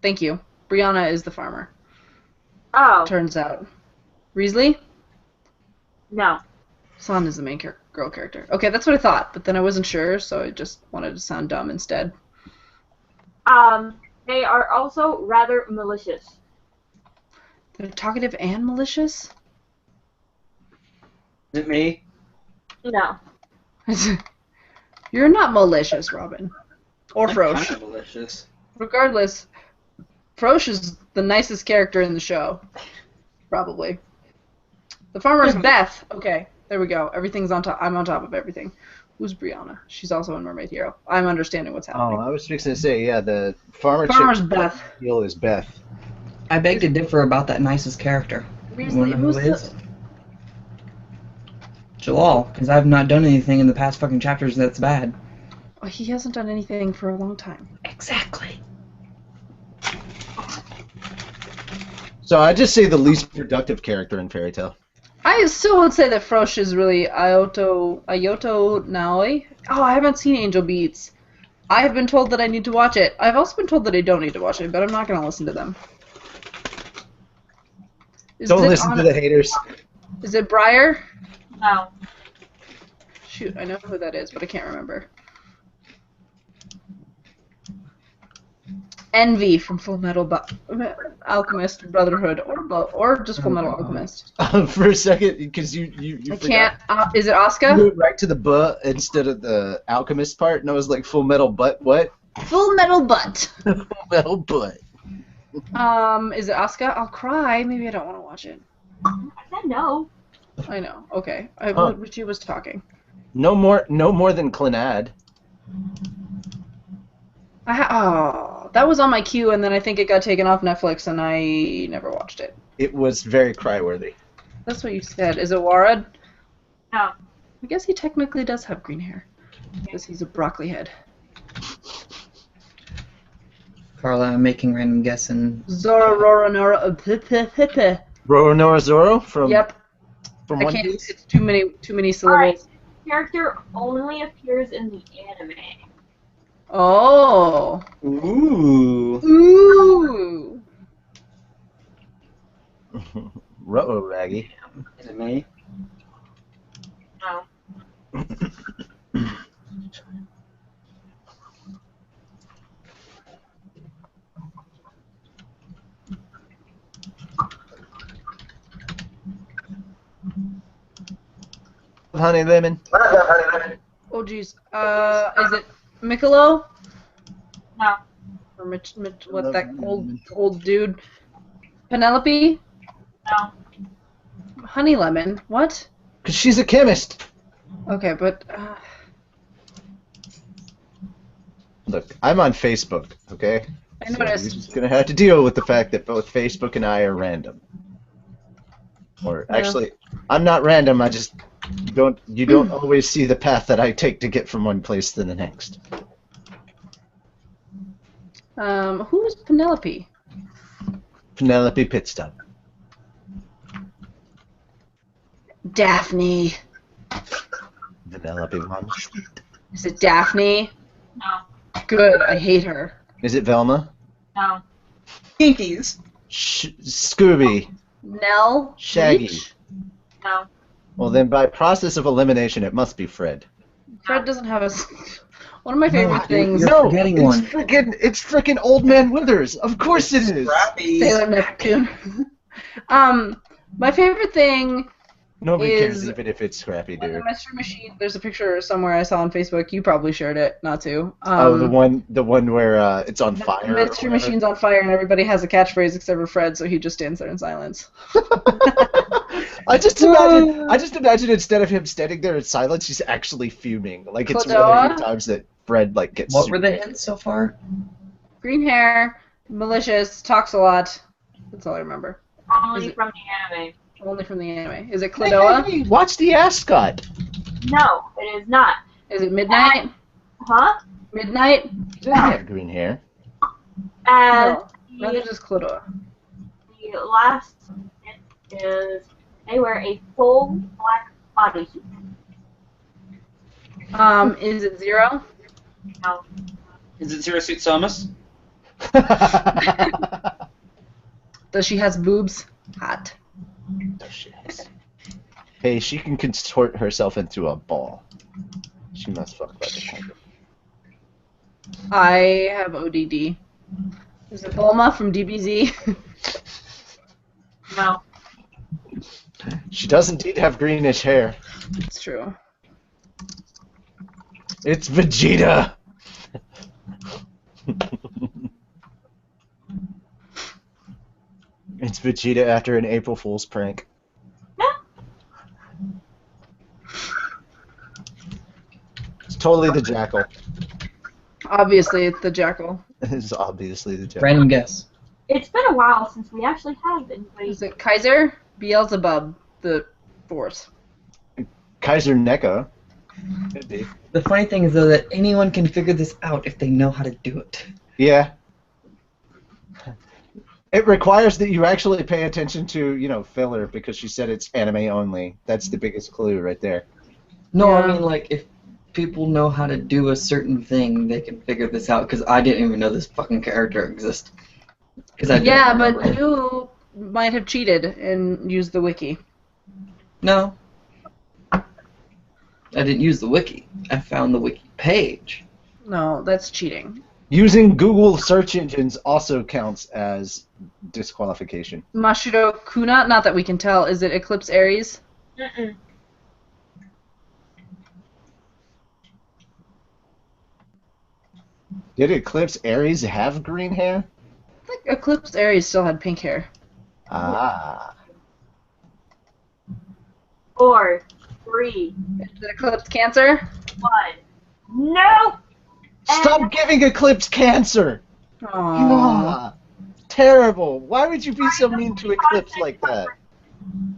Speaker 5: Thank you. Brianna is the farmer.
Speaker 2: Oh.
Speaker 5: Turns out. Risley?
Speaker 2: No.
Speaker 5: San is the main girl character. Okay, that's what I thought, but then I wasn't sure, so I just wanted to sound dumb instead.
Speaker 2: They are also rather malicious.
Speaker 5: They're talkative and malicious?
Speaker 4: Is it me?
Speaker 2: No.
Speaker 5: You're not malicious, Robin. Or
Speaker 4: I'm
Speaker 5: Frosh.
Speaker 4: kind of malicious.
Speaker 5: Regardless, Frosh is the nicest character in the show. Probably. The farmer's Beth. Okay, there we go. Everything's on top. I'm on top of everything. Who's Brianna? She's also in Mermaid Hero. I'm understanding what's happening.
Speaker 1: Oh, I was fixing to say, yeah, the farmer's
Speaker 5: Beth.
Speaker 1: Heel is Beth.
Speaker 3: I beg to differ about that nicest character. You wanna know who it is? Jalal, because I've not done anything in the past fucking chapters that's bad.
Speaker 5: Oh, he hasn't done anything for a long time.
Speaker 3: Exactly.
Speaker 1: So I just say the least productive character in Fairy Tail.
Speaker 5: I still would say that Frosh is really Ayoto Naoi. Oh, I haven't seen Angel Beats. I have been told that I need to watch it. I've also been told that I don't need to watch it, but I'm not going to listen to them.
Speaker 1: Don't listen to the haters.
Speaker 5: Is it Briar?
Speaker 2: No.
Speaker 5: Shoot, I know who that is, but I can't remember. Envy from Full Metal Alchemist Brotherhood, or just Full Metal Alchemist.
Speaker 1: For a second, because you
Speaker 5: I
Speaker 1: forgot.
Speaker 5: can't. Is it Asuka?
Speaker 1: You went right to the butt instead of the alchemist part, and I was like, Full Metal Butt, what?
Speaker 5: Full Metal Butt.
Speaker 1: Full Metal Butt.
Speaker 5: Is it Asuka? I'll cry. Maybe I don't want to watch it.
Speaker 2: I said no.
Speaker 5: I know. Okay. Richie was talking.
Speaker 1: No more than Clinad.
Speaker 5: That was on my queue, and then I think it got taken off Netflix, and I never watched it.
Speaker 1: It was very cry-worthy.
Speaker 5: That's what you said. Is it Warad?
Speaker 2: No.
Speaker 5: I guess he technically does have green hair, because he's a broccoli head.
Speaker 3: Carla, I'm making random guessing.
Speaker 5: Zora Roronora Pipe.
Speaker 1: Roronoa Zoro from
Speaker 5: Yep.
Speaker 1: from
Speaker 5: I
Speaker 1: One
Speaker 5: can't.
Speaker 1: Piece.
Speaker 5: It's too many syllables.
Speaker 2: Character only appears in the anime.
Speaker 5: Oh.
Speaker 4: Ooh.
Speaker 5: Ooh.
Speaker 1: Ruh-oh, Raggy.
Speaker 4: Is it me?
Speaker 2: No.
Speaker 1: Honey Lemon.
Speaker 5: Oh jeez. Is it Michelob?
Speaker 2: No.
Speaker 5: Or what that old dude? Penelope?
Speaker 2: No.
Speaker 5: Honey Lemon? What?
Speaker 1: Because she's a chemist.
Speaker 5: Okay, but
Speaker 1: Look, I'm on Facebook, okay?
Speaker 5: I
Speaker 1: So
Speaker 5: noticed.
Speaker 1: you're just going to have to deal with the fact that both Facebook and I are random. Or
Speaker 5: Yeah.
Speaker 1: actually, I'm not random, I just you don't always see the path that I take to get from one place to the next.
Speaker 5: Who is Penelope?
Speaker 1: Penelope Pitstop.
Speaker 5: Daphne.
Speaker 1: Penelope Mama.
Speaker 5: Is it Daphne?
Speaker 2: No.
Speaker 5: Good. I hate her.
Speaker 1: Is it Velma?
Speaker 2: No.
Speaker 3: Kinkies.
Speaker 1: Scooby.
Speaker 5: Nell?
Speaker 1: Shaggy.
Speaker 5: Leech?
Speaker 2: No.
Speaker 1: Well, then by process of elimination, it must be Fred.
Speaker 5: Fred doesn't have a. One of my favorite things.
Speaker 3: You're forgetting one.
Speaker 1: It's freaking Old Man Withers. Of course it is.
Speaker 3: Scrappy.
Speaker 5: Sailor Neptune. My favorite thing
Speaker 1: Nobody cares,
Speaker 5: is
Speaker 1: even if it's Scrappy
Speaker 5: the
Speaker 1: Doo.
Speaker 5: mystery machine. There's a picture somewhere I saw on Facebook. You probably shared it, not to.
Speaker 1: Oh, the one where it's on fire.
Speaker 5: The mystery machine's on fire and everybody has a catchphrase except for Fred, so he just stands there in silence.
Speaker 1: I just imagine instead of him standing there in silence, he's actually fuming. Like it's one of the times that Fred like gets.
Speaker 3: What were the hints so far?
Speaker 5: Green hair, malicious, talks a lot. That's all I remember.
Speaker 2: Only from the anime.
Speaker 5: Only from the anime. Is it Clodoa?
Speaker 1: Hey, watch the ascot.
Speaker 2: No, it is not.
Speaker 5: Is it Midnight?
Speaker 2: Huh?
Speaker 5: Midnight?
Speaker 1: Does he have green hair?
Speaker 2: And
Speaker 5: No, neither does Clodoa.
Speaker 2: the last hint is they wear a full black bodysuit.
Speaker 5: Is it Zero?
Speaker 2: No.
Speaker 4: Is it Zero Suit Samus?
Speaker 5: Does she has boobs? Hot.
Speaker 1: Hey, she can contort herself into a ball. She must fuck like a tiger.
Speaker 5: I have ODD. Is it Bulma from DBZ?
Speaker 2: No.
Speaker 1: She does indeed have greenish hair.
Speaker 5: It's true.
Speaker 1: It's Vegeta! It's Vegeta after an April Fool's prank. It's totally the Jackal.
Speaker 5: Obviously, it's the Jackal.
Speaker 1: It's obviously the Jackal.
Speaker 3: Random guess.
Speaker 2: It's been a while since we actually had anybody.
Speaker 5: Is it Kaiser? Beelzebub, the fourth.
Speaker 1: Kaiser Neko. Could be.
Speaker 3: The funny thing is, though, that anyone can figure this out if they know how to do it.
Speaker 1: Yeah. It requires that you actually pay attention to, filler, because she said it's anime only. That's the biggest clue right there.
Speaker 3: No,
Speaker 5: Yeah.
Speaker 3: I mean, like, if people know how to do a certain thing, they can figure this out, because I didn't even know this fucking character exists.
Speaker 5: Yeah, but you might have cheated and used the wiki.
Speaker 3: No. I didn't use the wiki. I found the wiki page.
Speaker 5: No, that's cheating.
Speaker 1: Using Google search engines also counts as disqualification.
Speaker 5: Mashiro Kuna, not that we can tell, is it Eclipse Aries?
Speaker 2: Mm-mm.
Speaker 1: Did Eclipse Aries have green hair?
Speaker 5: I think Eclipse Aries still had pink hair.
Speaker 1: Ah.
Speaker 2: 4, 3,
Speaker 5: Is it Eclipse Cancer?
Speaker 2: 1. No!
Speaker 1: Stop giving Eclipse cancer!
Speaker 5: Aww.
Speaker 1: Ah, terrible. Why would you be so mean to Eclipse like that?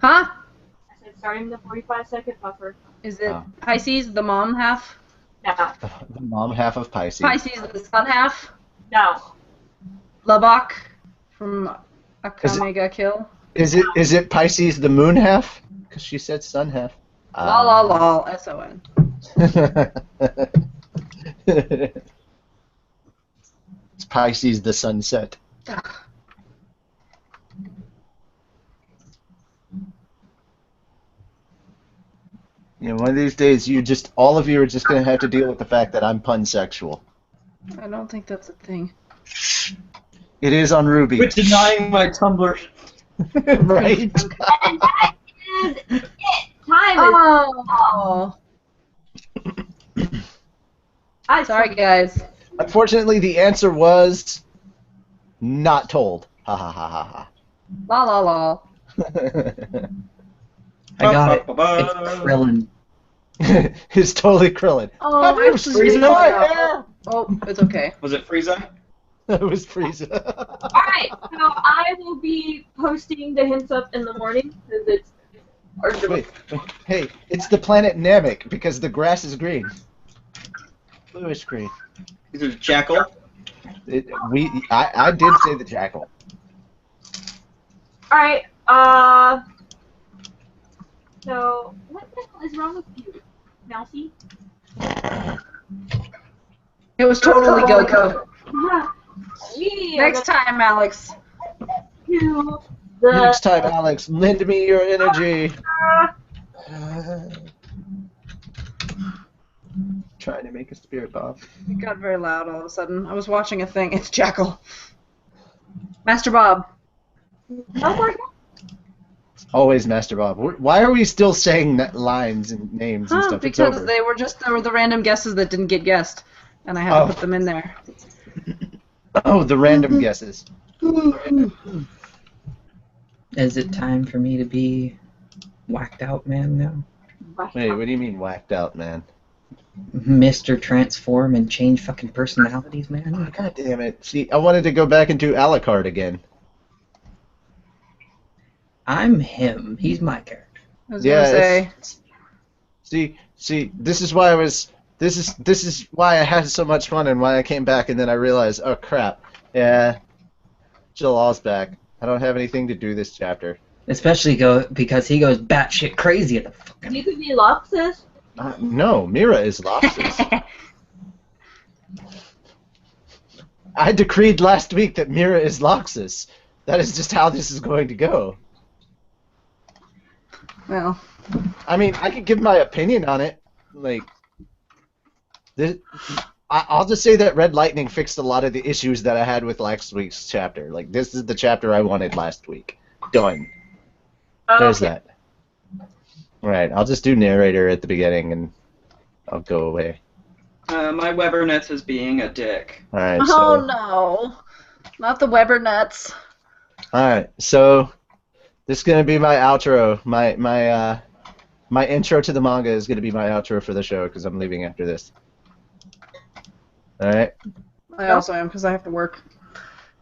Speaker 5: Huh?
Speaker 2: I said starting the 45-second buffer.
Speaker 5: Is it
Speaker 1: Oh.
Speaker 5: Pisces, the mom half?
Speaker 2: No.
Speaker 1: The mom half of Pisces.
Speaker 5: Pisces, the son half?
Speaker 2: No.
Speaker 5: Labak from Akame ga Kill?
Speaker 1: Is it Pisces the moon half? Because she said sun half.
Speaker 5: Lol, lol, lol, S-O-N.
Speaker 1: It's Pisces the sunset.
Speaker 5: Ugh.
Speaker 1: One of these days, all of you are just gonna have to deal with the fact that I'm pansexual.
Speaker 5: I don't think that's a thing.
Speaker 1: It is on Ruby.
Speaker 4: Quit denying my Tumblr.
Speaker 1: Right?
Speaker 2: And that is it. Time is
Speaker 5: Oh. Sorry, guys.
Speaker 1: Unfortunately, the answer was not told. Ha ha ha ha
Speaker 5: Lol, lol, lol.
Speaker 1: ha.
Speaker 3: I got it. It's Krillin.
Speaker 1: It's totally Krillin.
Speaker 5: Oh,
Speaker 1: Have you
Speaker 5: actually,
Speaker 1: seen my hair?
Speaker 5: Oh, it's okay.
Speaker 4: Was it Frieza?
Speaker 1: It was Frieza.
Speaker 2: Alright, so I will be posting the hints up in the morning because it's. Or
Speaker 1: Wait, hey, it's the planet Namek because the grass is green. Bluish green.
Speaker 4: Is it Jackal?
Speaker 1: I did say the Jackal.
Speaker 2: Alright, so, what the hell is wrong with you, Mousy?
Speaker 5: It was totally Goku.
Speaker 2: We
Speaker 5: Next time, Alex.
Speaker 2: to the
Speaker 1: Next time, Alex, lend me your energy. Trying to make a spirit bomb.
Speaker 5: It got very loud all of a sudden. I was watching a thing. It's Jackal. Master Bob.
Speaker 2: no more.
Speaker 1: Always Master Bob. Why are we still saying lines and names and stuff? It's
Speaker 5: Because
Speaker 1: over.
Speaker 5: they were the random guesses that didn't get guessed, and I had to put them in there.
Speaker 1: Oh, the random guesses.
Speaker 3: Is it time for me to be whacked out man now?
Speaker 1: Wait, what do you mean whacked out, man?
Speaker 3: Mr. Transform and change fucking personalities, man?
Speaker 1: Oh, God damn it. See, I wanted to go back and do Alucard again.
Speaker 3: I'm him. He's my character.
Speaker 5: I was gonna say.
Speaker 1: See, this is why this is why I had so much fun and why I came back and then I realized, oh crap, yeah, Jalal's back. I don't have anything to do this chapter.
Speaker 3: Especially because he goes batshit crazy at the fucking...
Speaker 2: You could be Loxus.
Speaker 1: No, Mira is Lopsis. I decreed last week that Mira is Loxus. That is just how this is going to go.
Speaker 5: Well,
Speaker 1: I mean, I could give my opinion on it. Like, I'll just say that Red Lightning fixed a lot of the issues that I had with last week's chapter. Like, this is the chapter I wanted last week. Done. There's that. Right, I'll just do narrator at the beginning and I'll go away.
Speaker 4: My Webernets is being a dick.
Speaker 1: Alright,
Speaker 5: oh
Speaker 1: so...
Speaker 5: no, not the Weber nuts.
Speaker 1: Alright, so... This is going to be my outro. My intro to the manga is going to be my outro for the show because I'm leaving after this. Alright?
Speaker 5: I also am because I have to work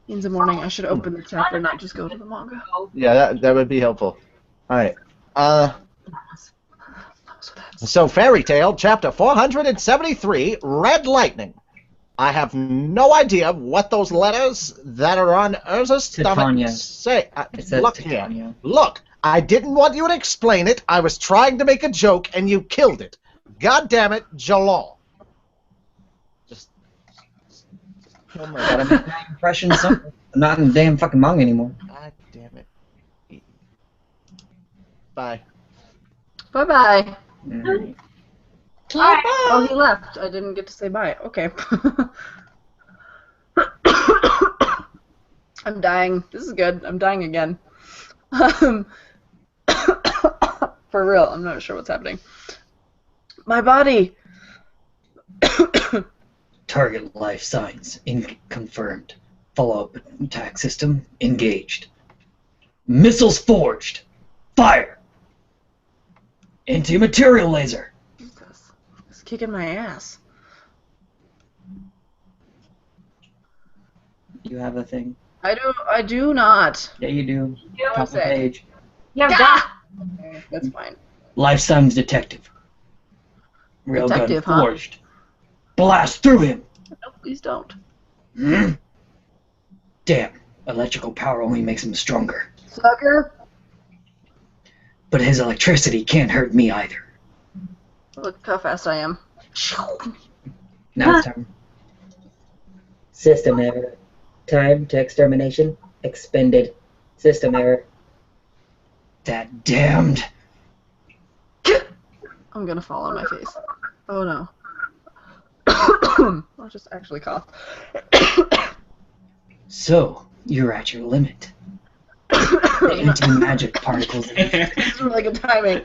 Speaker 5: in the morning. I should open the chapter, not just go to the manga.
Speaker 1: Yeah, that would be helpful. Alright. So, Fairy Tale, Chapter 473, Red Lightning. I have no idea what those letters that are on Urza's stomach
Speaker 3: Titania.
Speaker 1: say.
Speaker 3: It says
Speaker 1: Look
Speaker 3: Titania.
Speaker 1: here. Look, I didn't want you to explain it. I was trying to make a joke, and you killed it. God damn it, Jalal. Just oh my
Speaker 3: Gotta
Speaker 1: God.
Speaker 3: make my impression something. I'm not in the damn fucking manga anymore.
Speaker 1: God damn it. Bye.
Speaker 5: Bye-bye.
Speaker 3: Alright.
Speaker 5: Oh, he left. I didn't get to say bye. Okay. I'm dying. This is good. I'm dying again. For real, I'm not sure what's happening. My body!
Speaker 3: Target life signs confirmed. Follow-up attack system engaged. Missiles forged. Fire! Anti-material laser.
Speaker 5: It's kicking my ass.
Speaker 3: You have a thing.
Speaker 5: I do not.
Speaker 3: Yeah, you do.
Speaker 2: You
Speaker 3: Top of the
Speaker 5: say?
Speaker 3: page.
Speaker 2: Yeah,
Speaker 5: Ah! Okay, that's fine.
Speaker 3: Life signs detective. Railgun
Speaker 5: Detective, huh?
Speaker 3: forged. Blast through him.
Speaker 5: No, please don't.
Speaker 3: Damn. Electrical power only makes him stronger.
Speaker 5: Sucker!
Speaker 3: But his electricity can't hurt me either.
Speaker 5: Look how fast I am.
Speaker 3: Now it's time.
Speaker 6: System error. Time to extermination expended. System error.
Speaker 3: That damned.
Speaker 5: I'm gonna fall on my face. Oh no. I'll just actually cough.
Speaker 3: So, you're at your limit. The anti-magic particles.
Speaker 5: This is really good timing.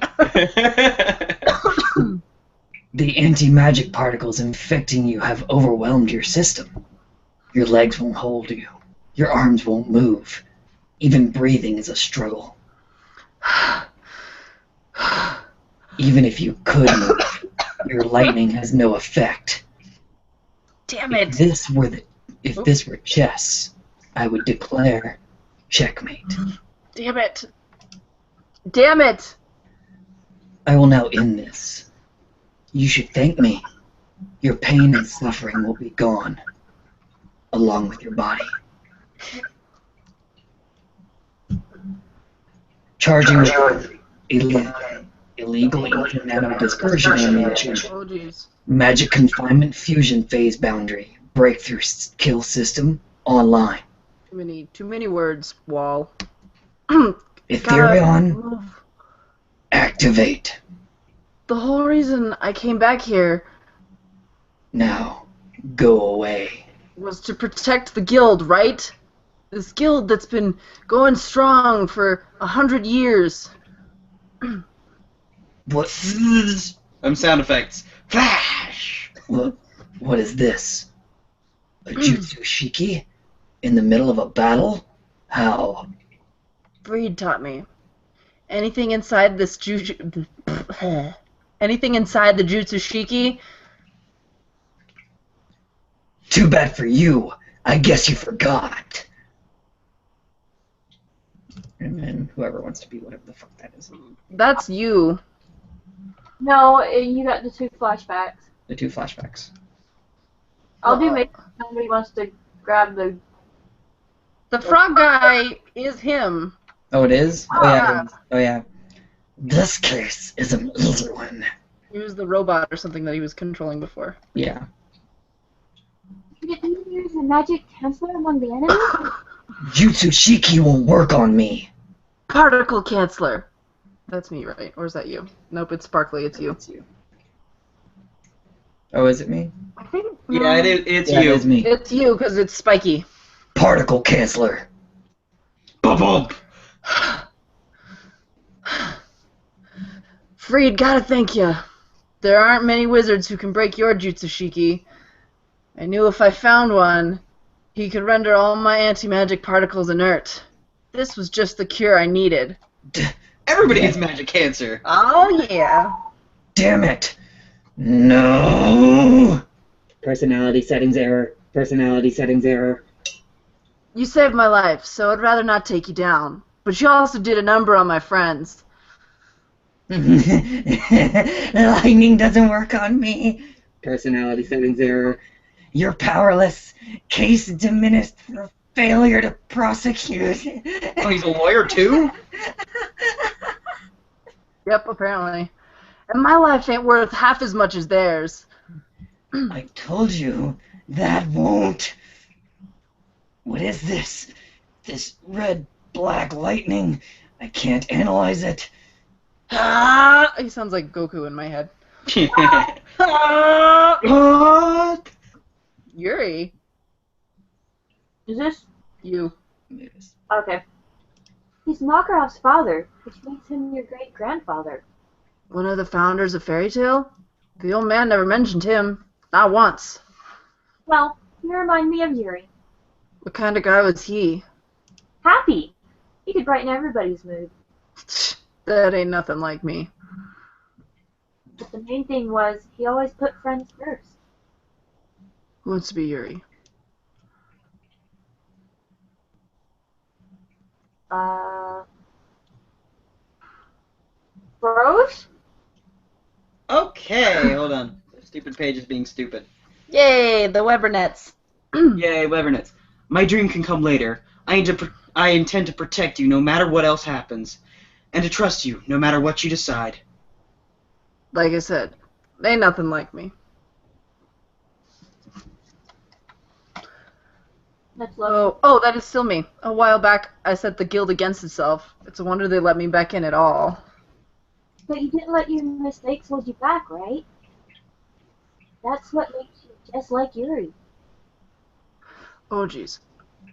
Speaker 3: The anti-magic particles infecting you have overwhelmed your system. Your legs won't hold you. Your arms won't move. Even breathing is a struggle. Even if you could move, your lightning has no effect.
Speaker 5: Damn
Speaker 3: If
Speaker 5: it!
Speaker 3: this were chess, I would declare checkmate.
Speaker 5: Damn it! Damn it!
Speaker 3: I will now end this. You should thank me. Your pain and suffering will be gone, along with your body. Charging with illegal nano dispersion ammunition.
Speaker 5: Oh jeez.
Speaker 3: Magic confinement fusion phase boundary. Breakthrough kill system online.
Speaker 5: Too many words, Wall.
Speaker 3: Ethereon,
Speaker 5: Move.
Speaker 3: activate.
Speaker 5: The whole reason I came back here
Speaker 3: Now, go away.
Speaker 5: was to protect the guild, right? This guild that's been going strong for 100 years.
Speaker 7: What?
Speaker 4: Sound effects. Flash!
Speaker 7: What is this? A jutsu shiki? In the middle of a battle? How?
Speaker 5: Breed taught me. Anything inside this anything inside the jutsu shiki.
Speaker 7: Too bad for you. I guess you forgot.
Speaker 3: And then whoever wants to be whatever the fuck that is.
Speaker 5: That's you.
Speaker 2: No, you got the 2 flashbacks.
Speaker 3: The 2 flashbacks.
Speaker 2: I'll do make somebody wants to grab the.
Speaker 5: The frog guy is him.
Speaker 3: Oh, it is? Oh, yeah. It is. Oh, yeah.
Speaker 7: This case is an easy one.
Speaker 5: He was the robot or something that he was controlling before.
Speaker 3: Yeah.
Speaker 2: Did you use a magic canceller among the enemies?
Speaker 7: Jutsu shiki won't work on me.
Speaker 5: Particle canceller. That's me, right? Or is that you? Nope, it's Sparkly. It's you.
Speaker 3: It's you. Oh, is it me?
Speaker 2: I think.
Speaker 4: Yeah, it's
Speaker 3: Yeah,
Speaker 4: you.
Speaker 3: it is me.
Speaker 5: It's you because it's spiky.
Speaker 7: Particle canceller.
Speaker 4: Bump.
Speaker 5: Freed, gotta thank you. There aren't many wizards who can break your jutsu shiki. I knew if I found one, he could render all my anti-magic particles inert. This was just the cure I needed.
Speaker 4: Everybody gets magic cancer.
Speaker 5: Oh yeah.
Speaker 7: Damn it. No.
Speaker 6: Personality settings error. Personality settings error.
Speaker 5: You saved my life, so I'd rather not take you down. But you also did a number on my friends.
Speaker 7: Lightning doesn't work on me.
Speaker 6: Personality settings error.
Speaker 7: You're powerless. Case diminished for failure to prosecute.
Speaker 4: Oh, he's a lawyer too?
Speaker 5: Yep, apparently. And my life ain't worth half as much as theirs.
Speaker 7: I told you that won't. What is this? This red-black lightning. I can't analyze it.
Speaker 5: Ah! He sounds like Goku in my head.
Speaker 4: What?
Speaker 5: Yuri.
Speaker 2: Is this?
Speaker 5: You.
Speaker 2: Okay. He's Makarov's father, which makes him your great-grandfather.
Speaker 5: One of the founders of Fairy Tale? The old man never mentioned him. Not once.
Speaker 2: Well, you remind me of Yuri.
Speaker 5: What kind of guy was he?
Speaker 2: Happy. He could brighten everybody's mood.
Speaker 5: That ain't nothing like me.
Speaker 2: But the main thing was, he always put friends first.
Speaker 5: Who wants to be Yuri?
Speaker 2: Bros?
Speaker 4: Okay, hold on. The stupid page is being stupid.
Speaker 5: Yay, the Webernets.
Speaker 4: Yay, Levernets. My dream can come later. I intend to protect you no matter what else happens. And to trust you no matter what you decide.
Speaker 5: Like I said, ain't nothing like me.
Speaker 2: That's lovely.
Speaker 5: Oh, that is still me. A while back, I set the guild against itself. It's a wonder they let me back in at all.
Speaker 2: But you didn't let your mistakes hold you back, right? That's what makes you just like Yuri.
Speaker 5: Oh, jeez.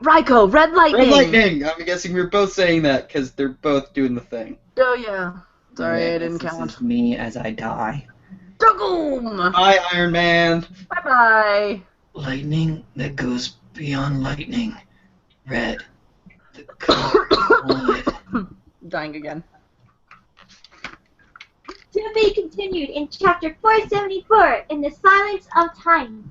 Speaker 5: Raiko, Red Lightning!
Speaker 4: Red Lightning! I'm guessing we're both saying that because they're both doing the thing.
Speaker 5: Oh, yeah. Sorry, I didn't
Speaker 3: This
Speaker 5: count.
Speaker 3: is me as I die.
Speaker 5: Dogoom!
Speaker 4: Hi, Iron Man.
Speaker 5: Bye-bye.
Speaker 7: Lightning that goes beyond lightning. Red. The color of blood.
Speaker 5: Dying again.
Speaker 2: To be continued in chapter 474, In the Silence of Time.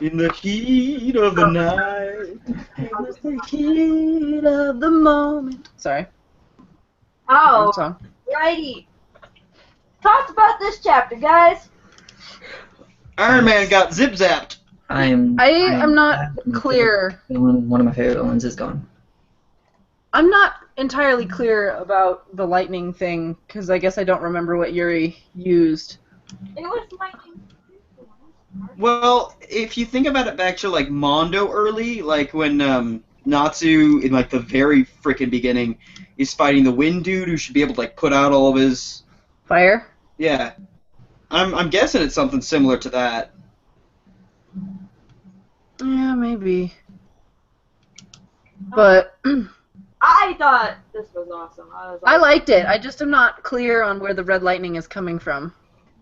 Speaker 4: In the heat of the night.
Speaker 5: It the heat of the moment. Sorry.
Speaker 2: Oh,
Speaker 5: Wrong song.
Speaker 2: righty. Thoughts about this chapter, guys?
Speaker 4: Iron Man got zip-zapped.
Speaker 5: I am not clear.
Speaker 3: One of my favorite villains is gone.
Speaker 5: I'm not entirely clear about the lightning thing, because I guess I don't remember what Yuri used.
Speaker 2: It was lightning.
Speaker 4: Well, if you think about it back to like Mondo early, like when Natsu in like the very frickin' beginning is fighting the wind dude who should be able to like put out all of his
Speaker 5: Fire?
Speaker 4: yeah. I'm guessing it's something similar to that.
Speaker 5: Yeah, maybe. But
Speaker 2: I thought this was awesome. I was like,
Speaker 5: I liked it. I just am not clear on where the red lightning is coming from.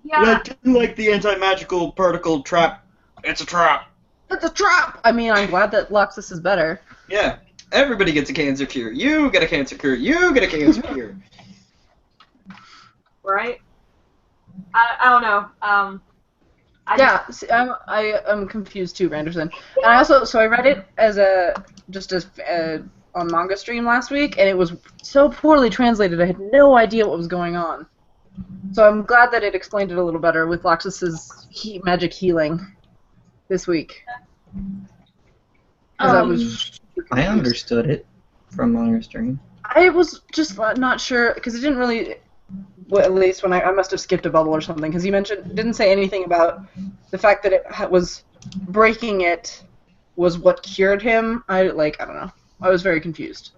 Speaker 2: yeah.
Speaker 4: didn't like the anti-magical particle trap. It's a trap.
Speaker 5: It's a trap! I mean, I'm glad that Luxus is better.
Speaker 4: Yeah. Everybody gets a cancer cure. You get a cancer cure. You get a cancer cure.
Speaker 2: Right? I don't know.
Speaker 5: Yeah, see, I'm confused too, Randerson. And I also, so I read it as on Manga Stream last week, and it was so poorly translated, I had no idea what was going on. So I'm glad that it explained it a little better with Luxus's magic healing this week. 'Cause I was
Speaker 3: I understood it from Manga Stream.
Speaker 5: I was just not sure, because it didn't really, well, at least when I must have skipped a bubble or something, because he didn't say anything about the fact that it was breaking it was what cured him. I don't know. I was very confused.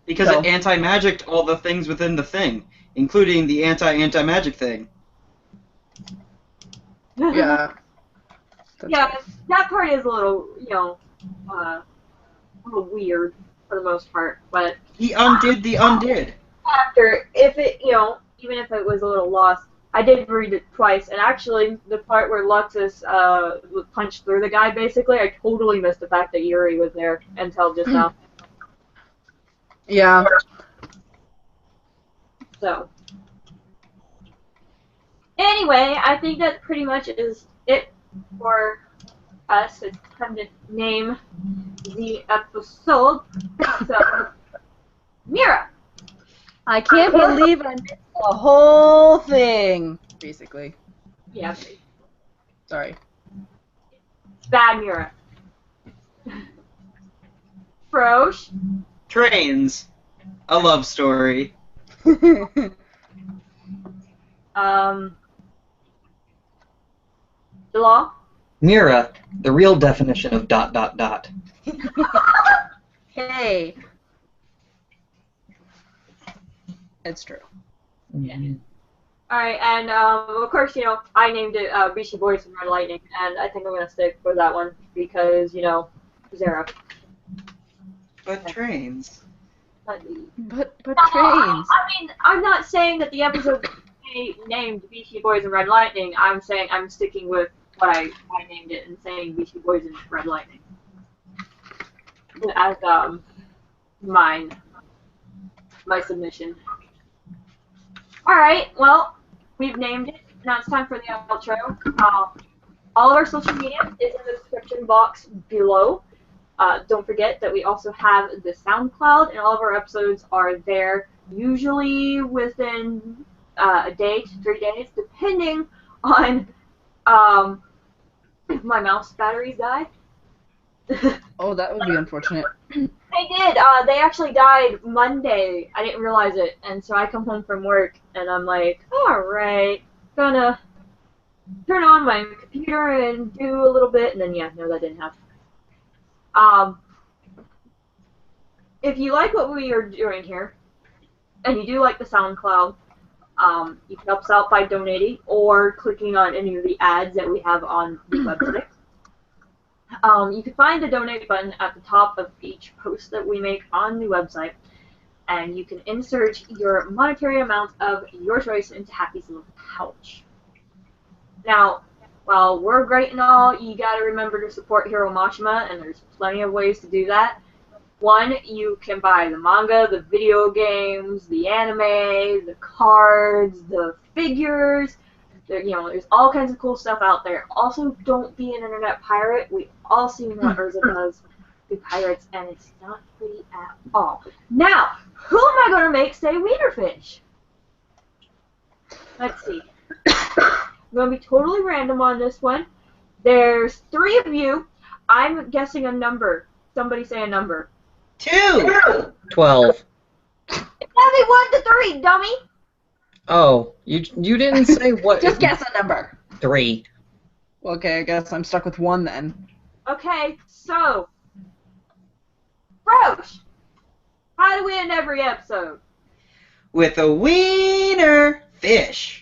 Speaker 4: Because
Speaker 5: So-
Speaker 4: it anti-magicked all the things within the thing, including the anti-magic thing.
Speaker 5: Yeah. That's
Speaker 2: Yeah,
Speaker 5: right.
Speaker 2: that part is a little, a little weird for the most part. But
Speaker 4: He undid the undid.
Speaker 2: after, if it, even if it was a little lost, I did read it twice. And actually, the part where Luxus punched through the guy, basically, I totally missed the fact that Yuri was there until just now.
Speaker 5: Yeah.
Speaker 2: So, anyway, I think that pretty much is it for us. It's time to name the episode. So, Mira.
Speaker 5: I can't believe I missed the whole thing, basically.
Speaker 2: Yeah,
Speaker 5: Sorry.
Speaker 2: bad Mira. Frosh.
Speaker 4: Trains. A love story.
Speaker 2: The law.
Speaker 3: Mira, the real definition of ...
Speaker 5: Hey. It's true.
Speaker 2: Alright, and of course, I named it Beastie Boys and Red Lightning, and I think I'm gonna stick with that one because, Zara.
Speaker 4: But trains.
Speaker 5: But
Speaker 2: No,
Speaker 5: trains.
Speaker 2: I mean, I'm not saying that the episode be named Beastie Boys and Red Lightning. I'm saying I'm sticking with what I named it and saying Beastie Boys and Red Lightning as my submission. All right, well, we've named it. Now it's time for the outro. All of our social media is in the description box below. Don't forget that we also have the SoundCloud, and all of our episodes are there, usually within a day to 3 days, depending on if my mouse batteries die.
Speaker 5: Oh, that would be unfortunate.
Speaker 2: They did. They actually died Monday. I didn't realize it, and so I come home from work, and I'm like, all right, gonna turn on my computer and do a little bit, and then no, that didn't happen. If you like what we are doing here, and you do like the SoundCloud, you can help us out by donating or clicking on any of the ads that we have on the website. You can find the donate button at the top of each post that we make on the website, and you can insert your monetary amount of your choice into Happy's little pouch. Now, while we're great and all, you gotta remember to support Hiro Mashima, and there's plenty of ways to do that. One, you can buy the manga, the video games, the anime, the cards, the figures. There's all kinds of cool stuff out there. Also, don't be an internet pirate. We've all seen what Urza does to pirates, and it's not pretty at all. Now, who am I going to make say Wienerfish? Let's see. I'm going to be totally random on this one. There's 3 of you. I'm guessing a number. Somebody say a number.
Speaker 4: 2.
Speaker 3: 12.
Speaker 2: It's gotta be 1 to 3, dummy.
Speaker 3: Oh, you didn't say what?
Speaker 5: Just guess a number.
Speaker 3: 3.
Speaker 5: Okay, I guess I'm stuck with 1 then.
Speaker 2: Okay, so, Roche, how do we end every episode?
Speaker 4: With a wiener fish.